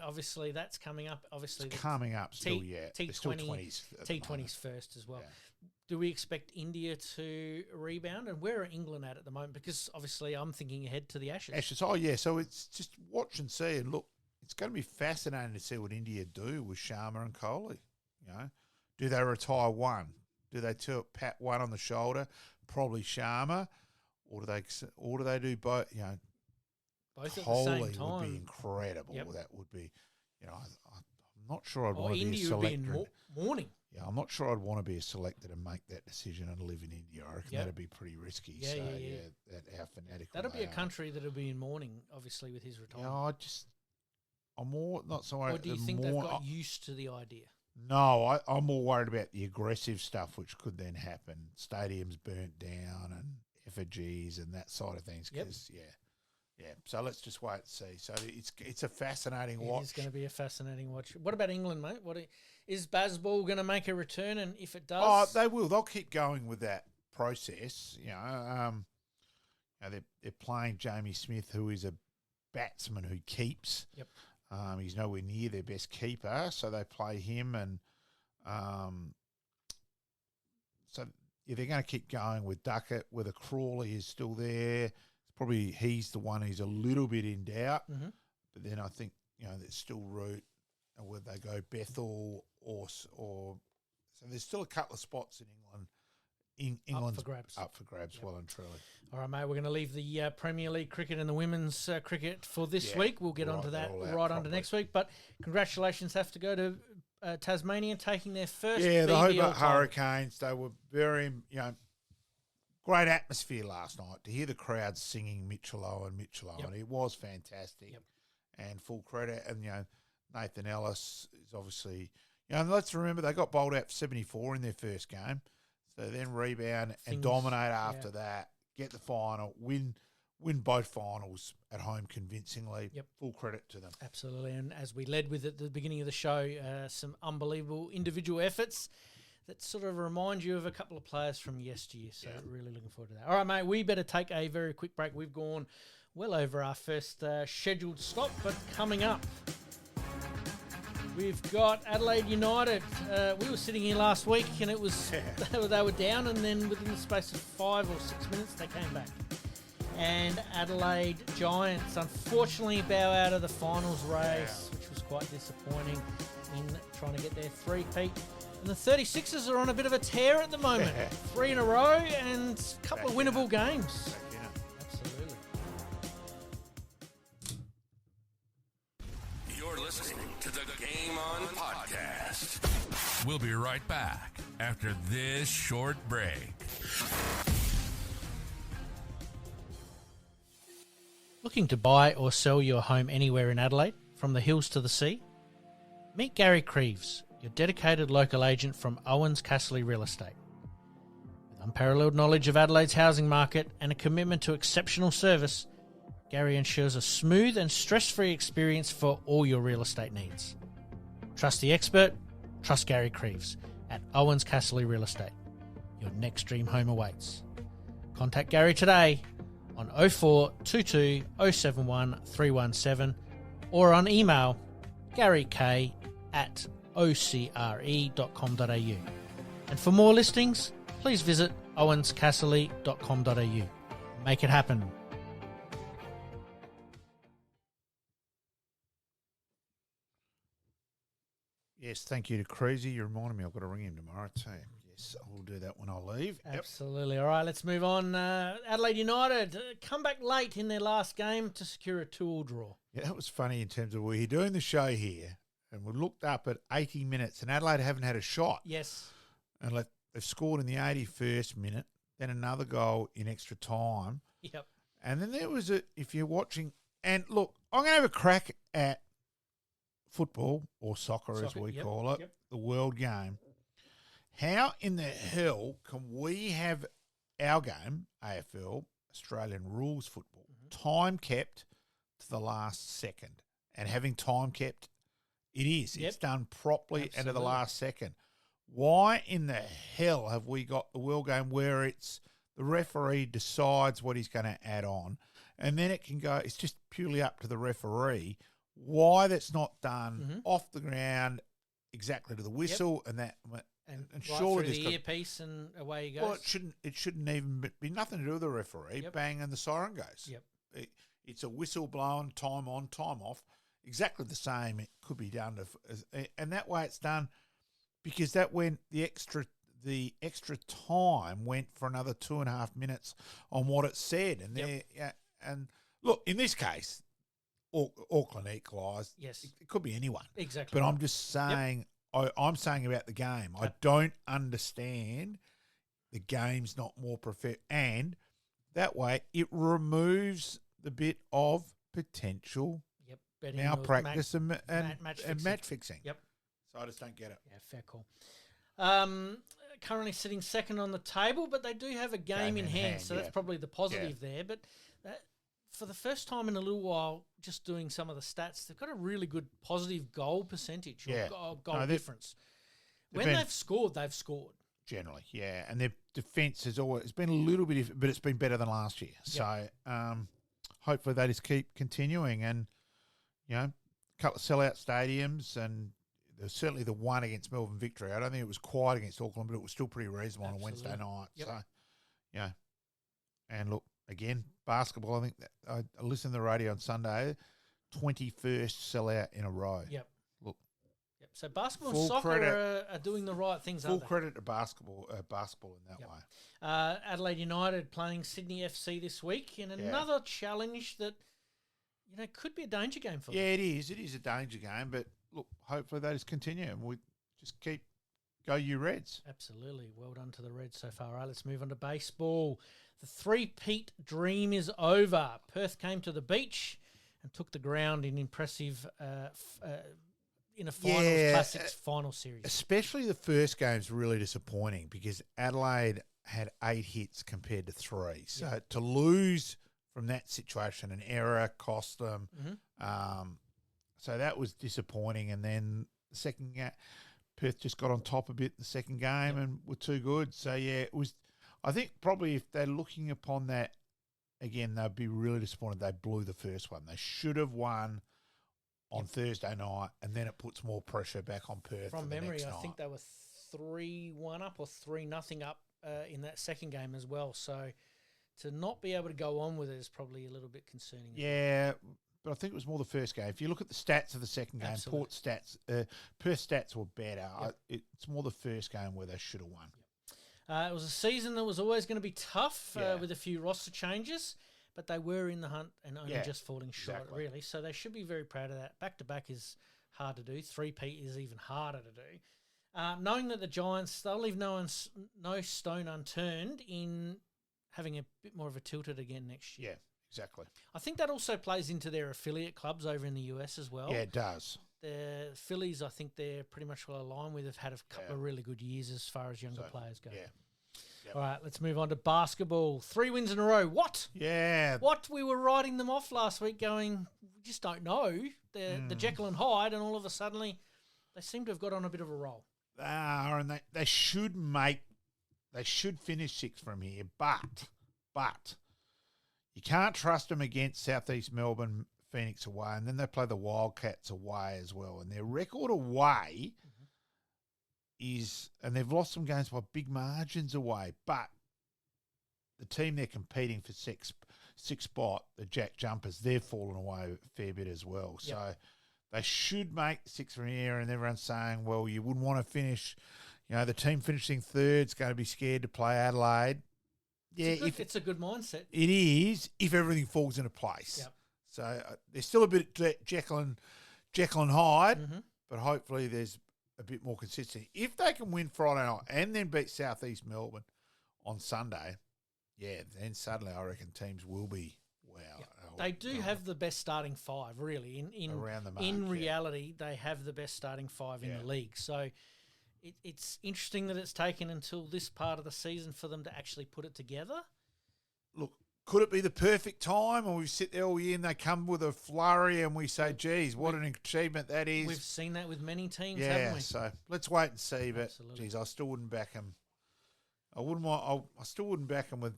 Obviously, that's coming up. Obviously, It's coming up still, yeah. T20, still 20s. T20s first as well. Yeah. Do we expect India to rebound? And where are England at the moment? Because obviously I'm thinking ahead to the Ashes. Ashes, oh, yeah. So it's just watch and see. And look, it's going to be fascinating to see what India do with Sharma and Kohli. You know, do they retire one? Do they pat one on the shoulder? Probably Sharma. Or do they do both? You know, both at the same Kohli time would be incredible. Yep. That would be, I'm not sure I'd or want to be a India selector. would be in morning. Yeah, I'm not sure I'd want to be a selector to make that decision and live in India. I reckon Yep. that'd be pretty risky. Yeah, so, yeah. how fanatical That'll be they a are. country that'll be in mourning, obviously, with his Yeah, retirement. I'm more not so worried. Or do you think they've got used to the idea? No, I'm more worried about the aggressive stuff which could then happen. Stadiums burnt down and effigies and that side of things. Because yeah. So let's just wait and see. So it's a fascinating watch. It's going to be a fascinating watch. What about England, mate? Is Bazball going to make a return? And if it does, Oh, they will. They'll keep going with that process. They're playing Jamie Smith, who is a batsman who keeps. Yep. He's nowhere near their best keeper, so they play him, and so they're going to keep going with Duckett. Whether Crawley is still there, probably he's the one who's a little bit in doubt. Mm-hmm. But then I think there's still Root, and whether they go Bethel or so there's still a couple of spots in England. England's up for grabs, Yep. well and truly. All right, mate, we're going to leave the Premier League cricket and the women's cricket for this week. We'll get onto that right onto next week. But congratulations have to go to Tasmania taking their first the BBL Hobart title. Hurricanes. They were very, great atmosphere last night to hear the crowd singing Mitchell-O and Mitchell-O. Yep. And it was fantastic. Yep. And full credit. And, Nathan Ellis is obviously, and let's remember they got bowled out for 74 in their first game. So then rebound and dominate after that, get the final, win both finals at home convincingly. Yep. Full credit to them. Absolutely. And as we led with at the beginning of the show, some unbelievable individual efforts that sort of remind you of a couple of players from yesteryear. So really looking forward to that. All right, mate, we better take a very quick break. We've gone well over our first scheduled stop, but coming up, we've got Adelaide United. We were sitting here last week and it was they were down, and then within the space of 5 or 6 minutes they came back. And Adelaide Giants unfortunately bow out of the finals race, which was quite disappointing in trying to get their three-peat. And the 36ers are on a bit of a tear at the moment. 3 in a row and a couple of winnable games. Absolutely. You're listening to the Game On Podcast. We'll be right back after this short break. Looking to buy or sell your home anywhere in Adelaide, from the hills to the sea? Meet Gary KRIEVS, your dedicated local agent from OUWENS CASSERLY Real Estate. With unparalleled knowledge of Adelaide's housing market and a commitment to exceptional service, Gary ensures a smooth and stress-free experience for all your real estate needs. Trust the expert, trust Gary KRIEVS at OUWENS CASSERLY Real Estate. Your next dream home awaits. Contact Gary today on 0422 071 317 or on email garyk@ocre.com.au. And for more listings, please visit owenscasserly.com.au. Make it happen. Yes, thank you to Crazy. You reminded me I've got to ring him tomorrow too. Yes, I'll do that when I leave. Absolutely. All right, let's move on. Adelaide United come back late in their last game to secure a 2-2 draw. Yeah, that was funny in terms of we're doing the show here and we looked up at 80 minutes and Adelaide haven't had a shot. Yes. And they've scored in the 81st minute, then another goal in extra time. Yep. And then there was if you're watching, and look, I'm going to have a crack at football or soccer as we call it, the world game. How in the hell can we have our game, AFL, Australian rules football, time kept to the last second? And having time kept, it is. It's done properly and to the last second. Why in the hell have we got the world game where it's the referee decides what he's going to add on, and then it can go. It's just purely up to the referee why that's not done off the ground exactly to the whistle, and that. And right surely through the earpiece and away he goes. Well, it shouldn't even be nothing to do with the referee. Yep. Bang, and the siren goes. Yep. It's a whistle blown, time on, time off. Exactly the same. It could be done, and that way it's done because that went the extra time went for another 2.5 minutes on what it said, and look, in this case, Auckland equalised. Yes, it could be anyone. Exactly. But I'm just saying. Yep. I'm saying about the game. I don't understand the game's not more and that way it removes the bit of potential malpractice and match fixing. Yep. So I just don't get it. Yeah, fair call. Currently sitting second on the table, but they do have a game in hand, so that's probably the positive there. But for the first time in a little while, just doing some of the stats, they've got a really good positive goal percentage or goal difference. When they've scored, they've scored. Generally, yeah. And their defence has always been a little bit, but it's been better than last year. Yep. So hopefully they just keep continuing. And, a couple of sellout stadiums, and there's certainly the one against Melbourne Victory. I don't think it was quite against Auckland, but it was still pretty reasonable on a Wednesday night. Yep. So, and look, again, basketball, I think I listened to the radio on Sunday, 21st sellout in a row. Yep. Look. Yep. So basketball and soccer are doing the right things, aren't they? Full credit to basketball in that way. Adelaide United playing Sydney FC this week in another challenge that, could be a danger game for them. Yeah, it is. It is a danger game, but look, hopefully they just continue and we just go you Reds. Absolutely. Well done to the Reds so far. All right, let's move on to baseball. The three-peat dream is over. Perth came to the beach and took the ground in impressive in a Classics final series. Especially the first game's really disappointing because Adelaide had 8 hits compared to 3. So to lose from that situation, an error cost them. So that was disappointing. And then the second game, Perth just got on top a bit in the second game and were too good. So, it was – I think probably if they're looking upon that, again, they'd be really disappointed they blew the first one. They should have won on Thursday night, and then it puts more pressure back on Perth. From memory, I night. think they were 3-1 up or 3-0 up in that second game as well. So to not be able to go on with it is probably a little bit concerning. Yeah, but I think it was more the first game. If you look at the stats of the second game, Perth stats were better. Yep. It's more the first game where they should have won. It was a season that was always going to be tough with a few roster changes, but they were in the hunt and only just falling short, really. So they should be very proud of that. Back-to-back is hard to do. 3-peat is even harder to do. Knowing that the Giants, they'll leave no stone unturned in having a bit more of a tilted again next year. Yeah, exactly. I think that also plays into their affiliate clubs over in the US as well. Yeah, it does. The Phillies, I think they're pretty much well aligned with. They've had a couple of really good years as far as younger players go. Yeah. Yep. All right, let's move on to basketball. 3 wins in a row. What? Yeah. What? We were writing them off last week going, we just don't know. The Jekyll and Hyde, and all of a sudden they seem to have got on a bit of a roll. They are, and they should finish 6 from here, but you can't trust them against Southeast Melbourne, Phoenix away, and then they play the Wildcats away as well. And their record away is, and they've lost some games by big margins away, but the team they're competing for sixth spot, the Jack Jumpers, they've fallen away a fair bit as well. Yep. So they should make 6 from here, and everyone's saying, well, you wouldn't want to finish, the team finishing third is going to be scared to play Adelaide. Yeah, it's a good mindset. It is, if everything falls into place. Yep. So there's still a bit of Jekyll and Hyde, but hopefully there's a bit more consistency. If they can win Friday night and then beat Southeast Melbourne on Sunday, then suddenly I reckon teams will be, wow. Yep. They do have the best starting 5, really. Around the mark, in reality, they have the best starting 5 in the league. So it's interesting that it's taken until this part of the season for them to actually put it together. Look, could it be the perfect time, or we sit there all year and they come with a flurry and we say, geez, what an achievement that is? We've seen that with many teams, haven't we? So let's wait and see. But, absolutely. geez, I still wouldn't back them. I still wouldn't back them with,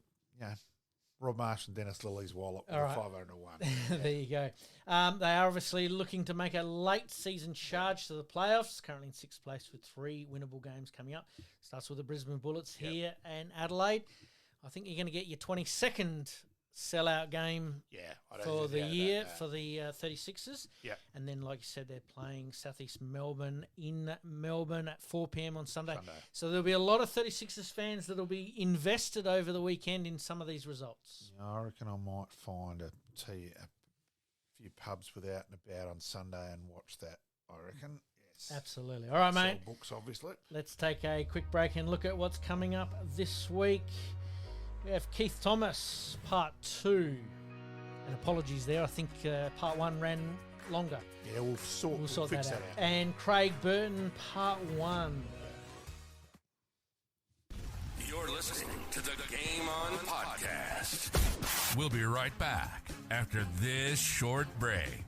Rob Marsh and Dennis Lilly's wallet with All a right. 500 to 1. There you go. They are obviously looking to make a late season charge to the playoffs. Currently in 6th place with 3 winnable games coming up. Starts with the Brisbane Bullets here and Adelaide. I think you're going to get your 22nd sellout game for the year for the 36ers. Yeah. And then, like you said, they're playing Southeast Melbourne in Melbourne at 4 p.m. on Sunday. So there'll be a lot of 36ers fans that'll be invested over the weekend in some of these results. Yeah, I reckon I might find a few pubs with out and about on Sunday and watch that, I reckon. Yes. Absolutely. All right, mate. Sell books, obviously. Let's take a quick break and look at what's coming up this week. We have Keith Thomas, part 2. And apologies there. I think part 1 ran longer. Yeah, we'll sort that that out. out. And Craig Burton, part 1. You're listening to the Game On Podcast. We'll be right back after this short break.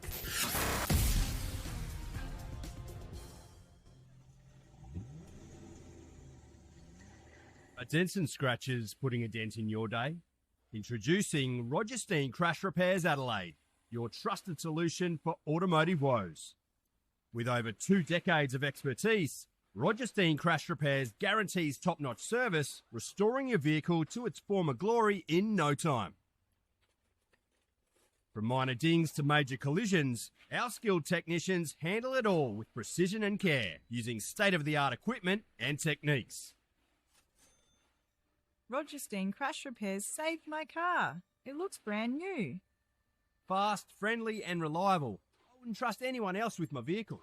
A dents and scratches putting a dent in your day? Introducing Roger Steen Crash Repairs Adelaide, your trusted solution for automotive woes. With over 2 decades of expertise, Roger Steen Crash Repairs guarantees top-notch service, restoring your vehicle to its former glory in no time. From minor dings to major collisions, our skilled technicians handle it all with precision and care, using state-of-the-art equipment and techniques. Roger Steen Crash Repairs saved my car. It looks brand new. Fast, friendly and reliable. I wouldn't trust anyone else with my vehicle.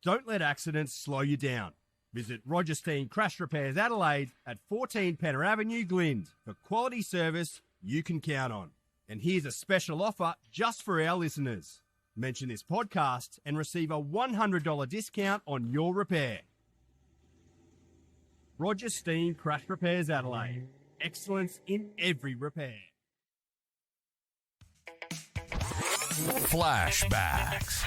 Don't let accidents slow you down. Visit Roger Steen Crash Repairs Adelaide at 14 Penner Avenue, Glynde, for quality service you can count on. And here's a special offer just for our listeners. Mention this podcast and receive a $100 discount on your repair. Roger Steen Crash Repairs Adelaide. Excellence in every repair. Flashbacks.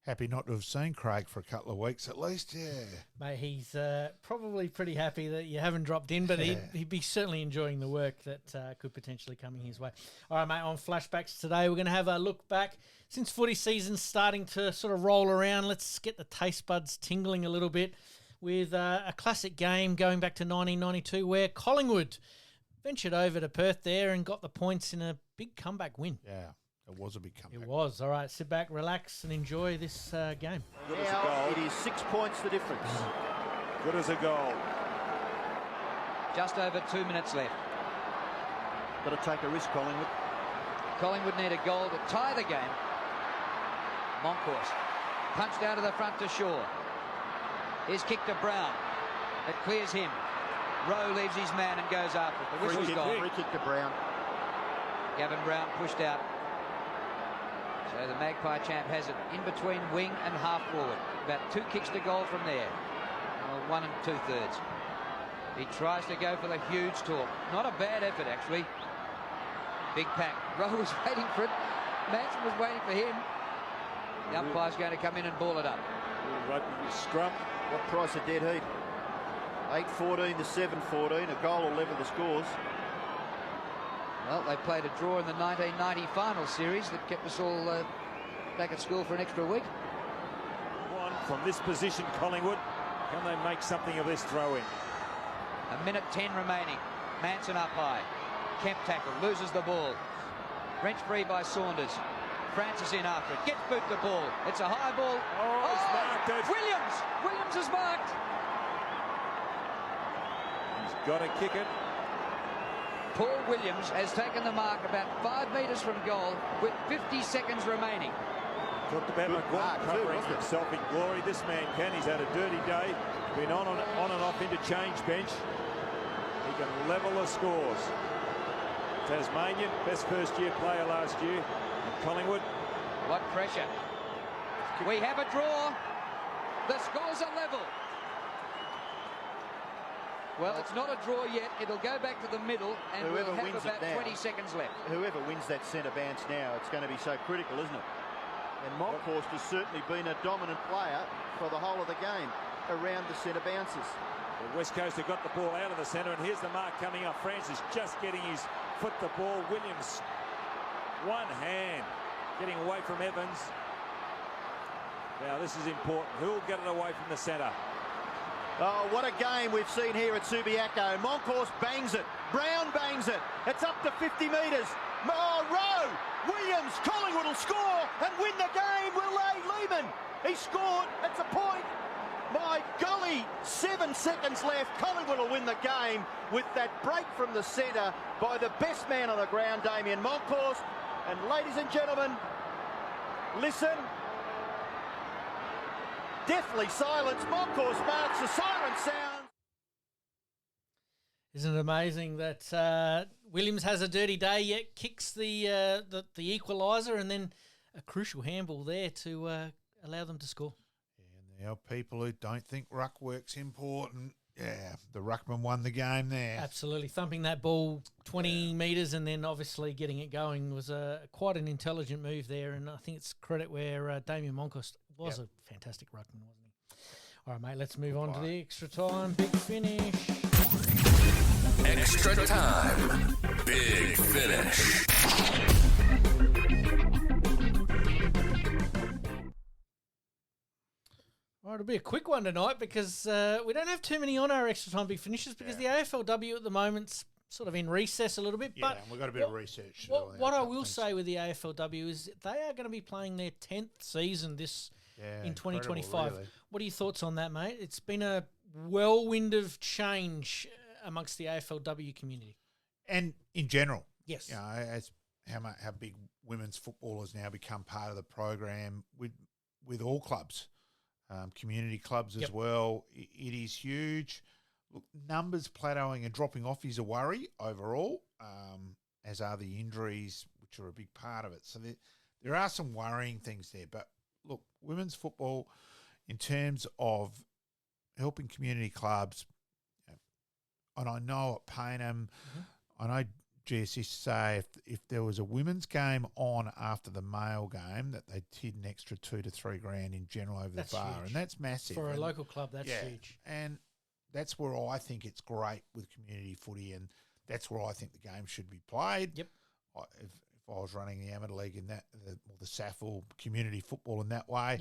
Happy not to have seen Craig for a couple of weeks at least, yeah. Mate, he's probably pretty happy that you haven't dropped in, but he'd be certainly enjoying the work that could potentially come his way. All right, mate, on Flashbacks today, we're going to have a look back. Since footy season's starting to sort of roll around, let's get the taste buds tingling a little bit with a classic game going back to 1992 where Collingwood ventured over to Perth there and got the points in a big comeback win. Yeah. It was a big comeback. It was. All right, sit back, relax, and enjoy this game. Good as a goal. It is 6 points the difference. Good as a goal. Just over 2 minutes left. Got to take a risk, Collingwood. Collingwood need a goal to tie the game. Moncourse punched out of the front to Shaw. Here's kick to Brown. It clears him. Rowe leaves his man and goes after it. The whistle's gone. Free kick to Brown. Gavin Brown pushed out. So the Magpie champ has it in between wing and half forward. About 2 kicks to goal from there. 1 2/3. He tries to go for the huge talk. Not a bad effort, actually. Big pack. Rowe was waiting for it. Manson was waiting for him. The umpire's going to come in and ball it up. Scrum. What price of dead heat? 8-14 to 7-14. A goal will level the scores. Well, they played a draw in the 1990 final series that kept us all back at school for an extra week. One from this position, Collingwood. Can they make something of this throw-in? 1:10 remaining. Manson up high. Kemp tackle, loses the ball. Wrenched free by Saunders. Francis in after it. Gets boot the ball. It's a high ball. Oh, he's marked it. Williams is marked. He's got to kick it. Paul Williams has taken the mark about 5 metres from goal with 50 seconds remaining. Talked about McGuire covering himself in glory. This man can. He's had a dirty day. Been on and off interchange bench. He can level the scores. Tasmanian, best first-year player last year. And Collingwood. What pressure. We have a draw. The scores are level. Well, it's not a draw yet. It'll go back to the middle, and Whoever we'll have wins about it now, 20 seconds left. Whoever wins that centre bounce now, it's going to be so critical, isn't it? And Monkhorst has certainly been a dominant player for the whole of the game around the centre bounces. The West Coast have got the ball out of the centre, and here's the mark coming up. Francis just getting his foot the ball. Williams, one hand, getting away from Evans. Now this is important. Who'll get it away from the centre? Oh, what a game we've seen here at Subiaco. Monkhorst bangs it. Brown bangs it. It's up to 50 metres. Oh, Rowe! Williams, Collingwood will score and win the game. Will they? Lehman, he scored. It's a point. My golly, 7 seconds left. Collingwood will win the game with that break from the centre by the best man on the ground, Damien Monkhorst. And ladies and gentlemen, listen. Deathly silence. Monkhorst marks, the siren sound. Isn't it amazing that Williams has a dirty day yet kicks the equaliser, and then a crucial handball there to allow them to score. Yeah, and there are people who don't think ruck work's important. Yeah, the ruckman won the game there. Absolutely. Thumping that ball 20 metres and then obviously getting it going was quite an intelligent move there, and I think it's credit where Damien Monkhorst was a fantastic ruckman, wasn't he? All right, mate, let's move on to the extra time. Big finish. Extra time. Big finish. All right, it'll be a quick one tonight because we don't have too many on our extra time big finishes because the AFLW at the moment's sort of in recess a little bit. Yeah, but and we've got a bit of research. What I will say with the AFLW is they are going to be playing their 10th season in 2025. Really. What are your thoughts on that, mate? It's been a whirlwind of change amongst the AFLW community. And in general. Yes. You know, as how big women's football has now become part of the program with all clubs. Community clubs as well. It is huge. Look, numbers plateauing and dropping off is a worry overall, as are the injuries, which are a big part of it. So there are some worrying things there. But look, women's football, in terms of helping community clubs, and I know at Payneham, I know GS used to say if there was a women's game on after the male game, that they did an extra $2 to $3 grand in general over the bar, and that's massive for a local club. That's huge, and that's where I think it's great with community footy, and that's where I think the game should be played. Yep. If I was running the amateur league in that, or the SAFL community football in that way,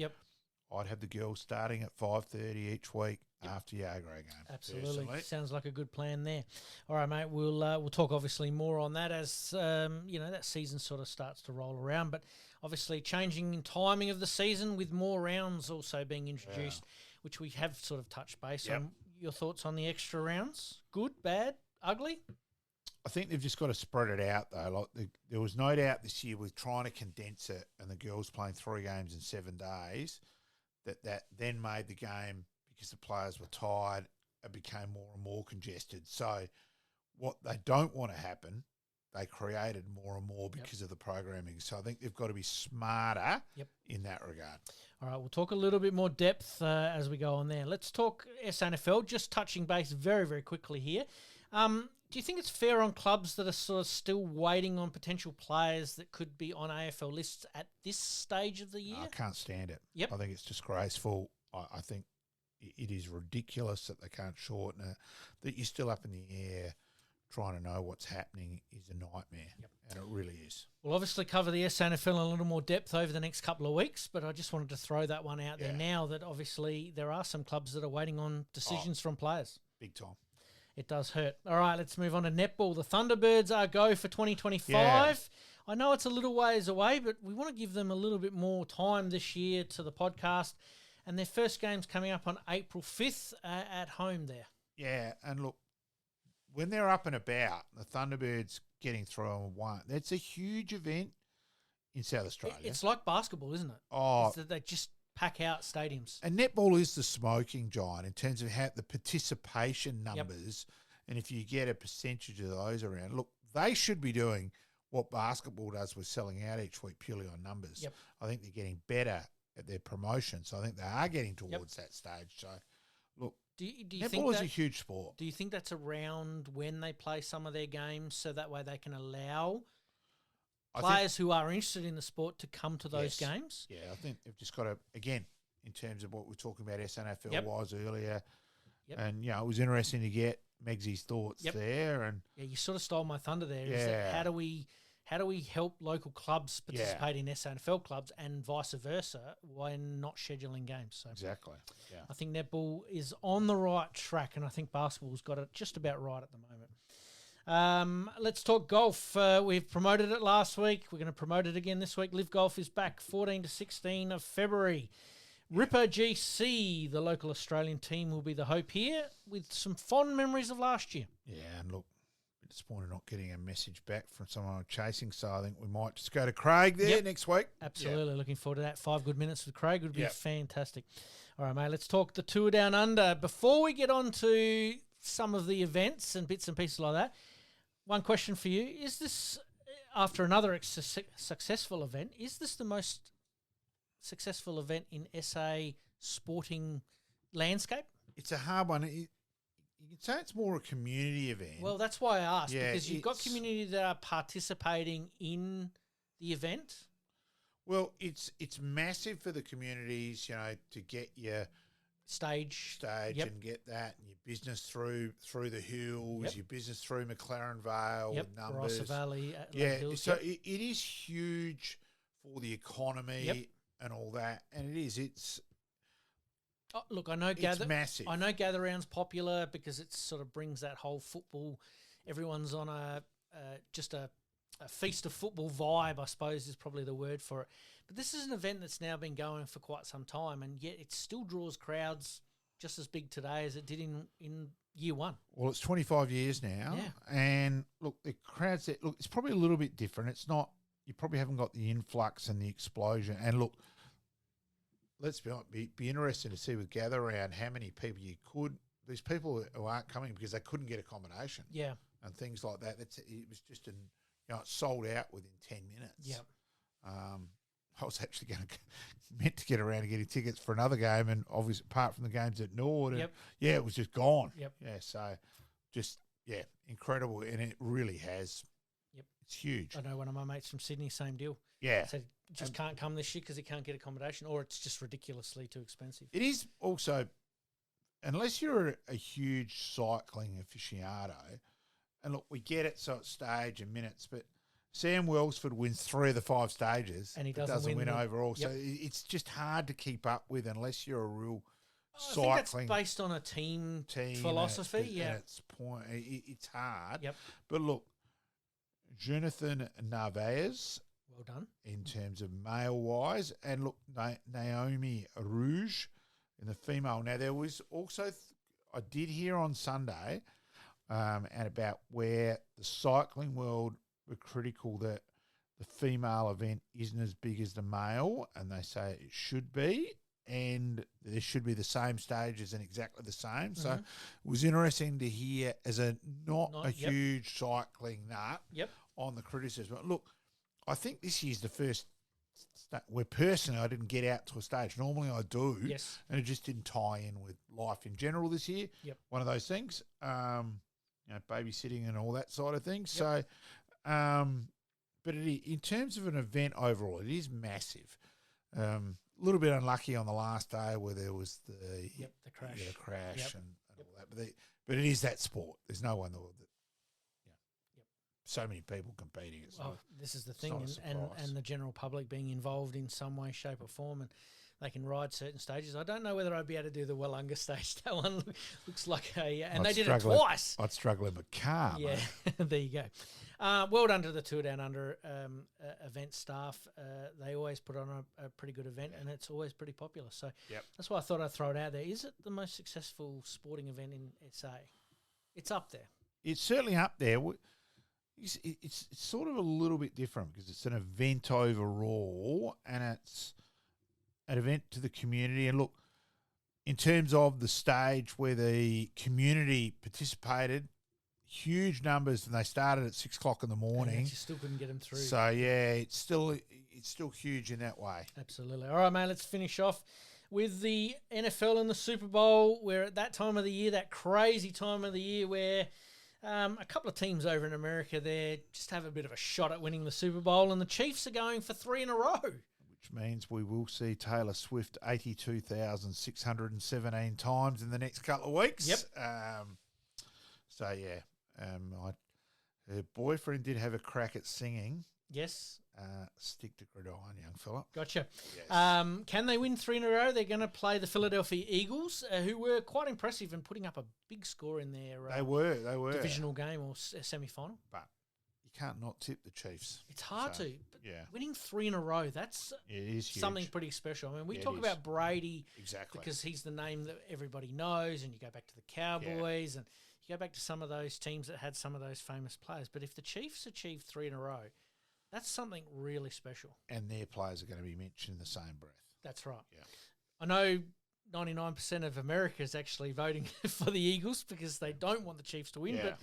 I'd have the girls starting at 5:30 each week after your A-grade game. Absolutely, personally. Sounds like a good plan there. All right, mate. We'll talk obviously more on that as that season sort of starts to roll around. But obviously, changing in timing of the season with more rounds also being introduced, which we have sort of touched base on. Your thoughts on the extra rounds? Good, bad, ugly? I think they've just got to spread it out, though. Like there was no doubt this year with trying to condense it and the girls playing 3 games in 7 days, that then made the game, because the players were tired, it became more and more congested. So what they don't want to happen, they created more and more because of the programming. So I think they've got to be smarter in that regard. All right, we'll talk a little bit more depth as we go on there. Let's talk SNFL, just touching base very, very quickly here. Do you think it's fair on clubs that are sort of still waiting on potential players that could be on AFL lists at this stage of the year? I can't stand it. Yep. I think it's disgraceful. I think it is ridiculous that they can't shorten it, that you're still up in the air trying to know what's happening is a nightmare, and it really is. We'll obviously cover the SNFL in a little more depth over the next couple of weeks, but I just wanted to throw that one out there now that obviously there are some clubs that are waiting on decisions from players. Big time. It does hurt. All right, let's move on to netball. The Thunderbirds are go for 2025. Yeah. I know it's a little ways away, but we want to give them a little bit more time this year to the podcast. And their first game's coming up on April 5th at home there. Yeah, and look, when they're up and about, the Thunderbirds getting through on 1, that's a huge event in South Australia. It's like basketball, isn't it? Oh, it's that they just pack out stadiums. And netball is the smoking giant in terms of how the participation numbers, and if you get a percentage of those around, look, they should be doing what basketball does with selling out each week purely on numbers. Yep. I think they're getting better at their promotion, so I think they are getting towards that stage. So, look, do you netball think is a huge sport. Do you think that's around when they play some of their games so that way they can allow players who are interested in the sport to come to those games. Yeah, I think they've just got to, again, in terms of what we're talking about SNFL-wise earlier, and, it was interesting to get Megsy's thoughts there. And yeah, you sort of stole my thunder there. Is that how do we help local clubs participate in SNFL clubs and vice versa when not scheduling games? So exactly. Yeah, I think netball is on the right track, and I think basketball's got it just about right at the moment. Let's talk golf. We've promoted it last week. We're going to promote it again this week. Live Golf is back 14 to 16 of February. Ripper GC, the local Australian team, will be the hope here with some fond memories of last year. Yeah, and look, disappointed not getting a message back from someone I'm chasing, so I think we might just go to Craig there next week. Absolutely, looking forward to that. 5 good minutes with Craig would be fantastic. All right, mate, let's talk the Tour Down Under. Before we get on to some of the events and bits and pieces like that, one question for you. Is this, after another successful event, is this the most successful event in SA sporting landscape? It's a hard one. You can say it's more a community event. Well, that's why I asked, because you've got community that are participating in the event. Well, it's massive for the communities, to get your stage and get that, and your business through the hills, your business through McLaren Vale with numbers. Barossa Valley. Hills, so it is huge for the economy and all that, and it is. It's look, I know it's massive. I know Gather Round's popular because it sort of brings that whole football. Everyone's on just a feast of football vibe, I suppose, is probably the word for it. But this is an event that's now been going for quite some time, and yet it still draws crowds just as big today as it did in year one. Well, it's 25 years now, and look, the crowds. Look, it's probably a little bit different. It's not. You probably haven't got the influx and the explosion. And look, let's be interesting to see with Gather Round how many people you could. These people who aren't coming because they couldn't get accommodation, and things like that. It was just it sold out within 10 minutes. Yeah. I was actually meant to get around to getting tickets for another game, and obviously apart from the games at Nord, it was just gone. Yep. Yeah, so just incredible, and it really has. Yep. It's huge. I know one of my mates from Sydney, same deal. Yeah. Said just can't come this year because he can't get accommodation, or it's just ridiculously too expensive. It is also, unless you're a huge cycling aficionado, and look, we get it, so it's stage and minutes, but Sam Welsford wins 3 of the 5 stages, and he doesn't win overall. So it's just hard to keep up with unless you're a real cycling. I think that's based on a team philosophy. It's hard. Yep. But look, Jonathan Narvaez, well done in terms of male wise, and look, Naomi Rouge in the female. Now there was also I did hear on Sunday, and about where the cycling world were critical that the female event isn't as big as the male, and they say it should be, and there should be the same stages and exactly the same. So it was interesting to hear, as not a huge cycling nut, on the criticism. But look, I think this year's the first where personally I didn't get out to a stage. Normally I do, and it just didn't tie in with life in general this year. One of those things, babysitting and all that side of things. So, but in terms of an event overall, it is massive. A little bit unlucky on the last day where there was the crash and all that. But it is that sport. There's no one in the world that so many people competing. This is the thing, and the general public being involved in some way, shape, or form, and they can ride certain stages. I don't know whether I'd be able to do the Wollonga stage. That one looks like and they did it twice. I'd struggle in my car. Yeah, there you go. Well done to the Tour Down Under event staff. They always put on a pretty good event, and it's always pretty popular. So that's why I thought I'd throw it out there. Is it the most successful sporting event in SA? It's up there. It's certainly up there. It's sort of a little bit different because it's an event overall, and it's an event to the community. And look, in terms of the stage where the community participated, huge numbers, and they started at 6 o'clock in the morning. And you still couldn't get them through. So it's still huge in that way. Absolutely. All right, mate. Let's finish off with the NFL and the Super Bowl. We're at that time of the year, that crazy time of the year where A couple of teams over in America there just have a bit of a shot at winning the Super Bowl, and the Chiefs are going for 3 in a row. Which means we will see Taylor Swift 82,617 times in the next couple of weeks. Yep. Her boyfriend did have a crack at singing. Yes. Stick to gridiron, young fella. Gotcha. Yes. Can they win 3 in a row? They're going to play the Philadelphia Eagles, who were quite impressive in putting up a big score in their They were divisional game or semi-final. But you can't not tip the Chiefs. It's hard to. But yeah. Winning 3 in a row, that's it is huge. something pretty special. I mean, we Yeah, talk it about is. Brady Exactly. because he's the name that everybody knows, and you go back to the Cowboys, and you go back to some of those teams that had some of those famous players. But if the Chiefs achieve 3 in a row, that's something really special. And their players are going to be mentioned in the same breath. That's right. Yeah. I know 99% of America is actually voting for the Eagles because they don't want the Chiefs to win, but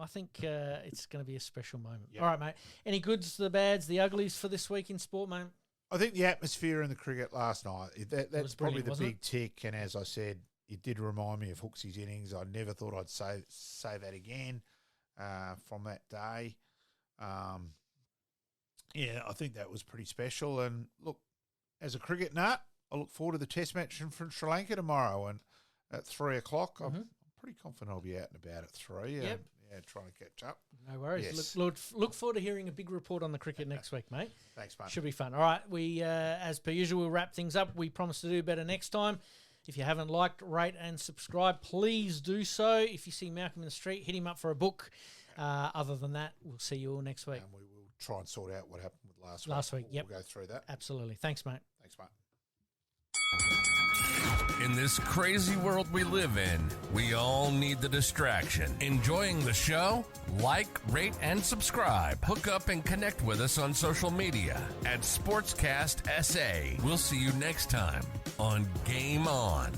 I think it's going to be a special moment. Yeah. All right, mate. Any goods, the bads, the uglies for this week in sport, mate? I think the atmosphere in the cricket last night, that's probably the big tick. And as I said, it did remind me of Hooksy's innings. I never thought I'd say that again from that day. Yeah, I think that was pretty special. And look, as a cricket nut, I look forward to the test match from Sri Lanka tomorrow and at 3 o'clock. I'm pretty confident I'll be out and about at 3. Yep. Trying to catch up. No worries. Yes. Look forward to hearing a big report on the cricket next week, mate. Thanks, mate. Should be fun. All right, we, as per usual, we'll wrap things up. We promise to do better next time. If you haven't liked, rate and subscribe, please do so. If you see Malcolm in the street, hit him up for a book. Other than that, we'll see you all next week. And we will try and sort out what happened with last week. Last week, yep. We'll go through that. Absolutely. Thanks, mate. Thanks, mate. In this crazy world we live in, we all need the distraction. Enjoying the show? Like, rate, and subscribe. Hook up and connect with us on social media at Sportscast SA. We'll see you next time on Game On.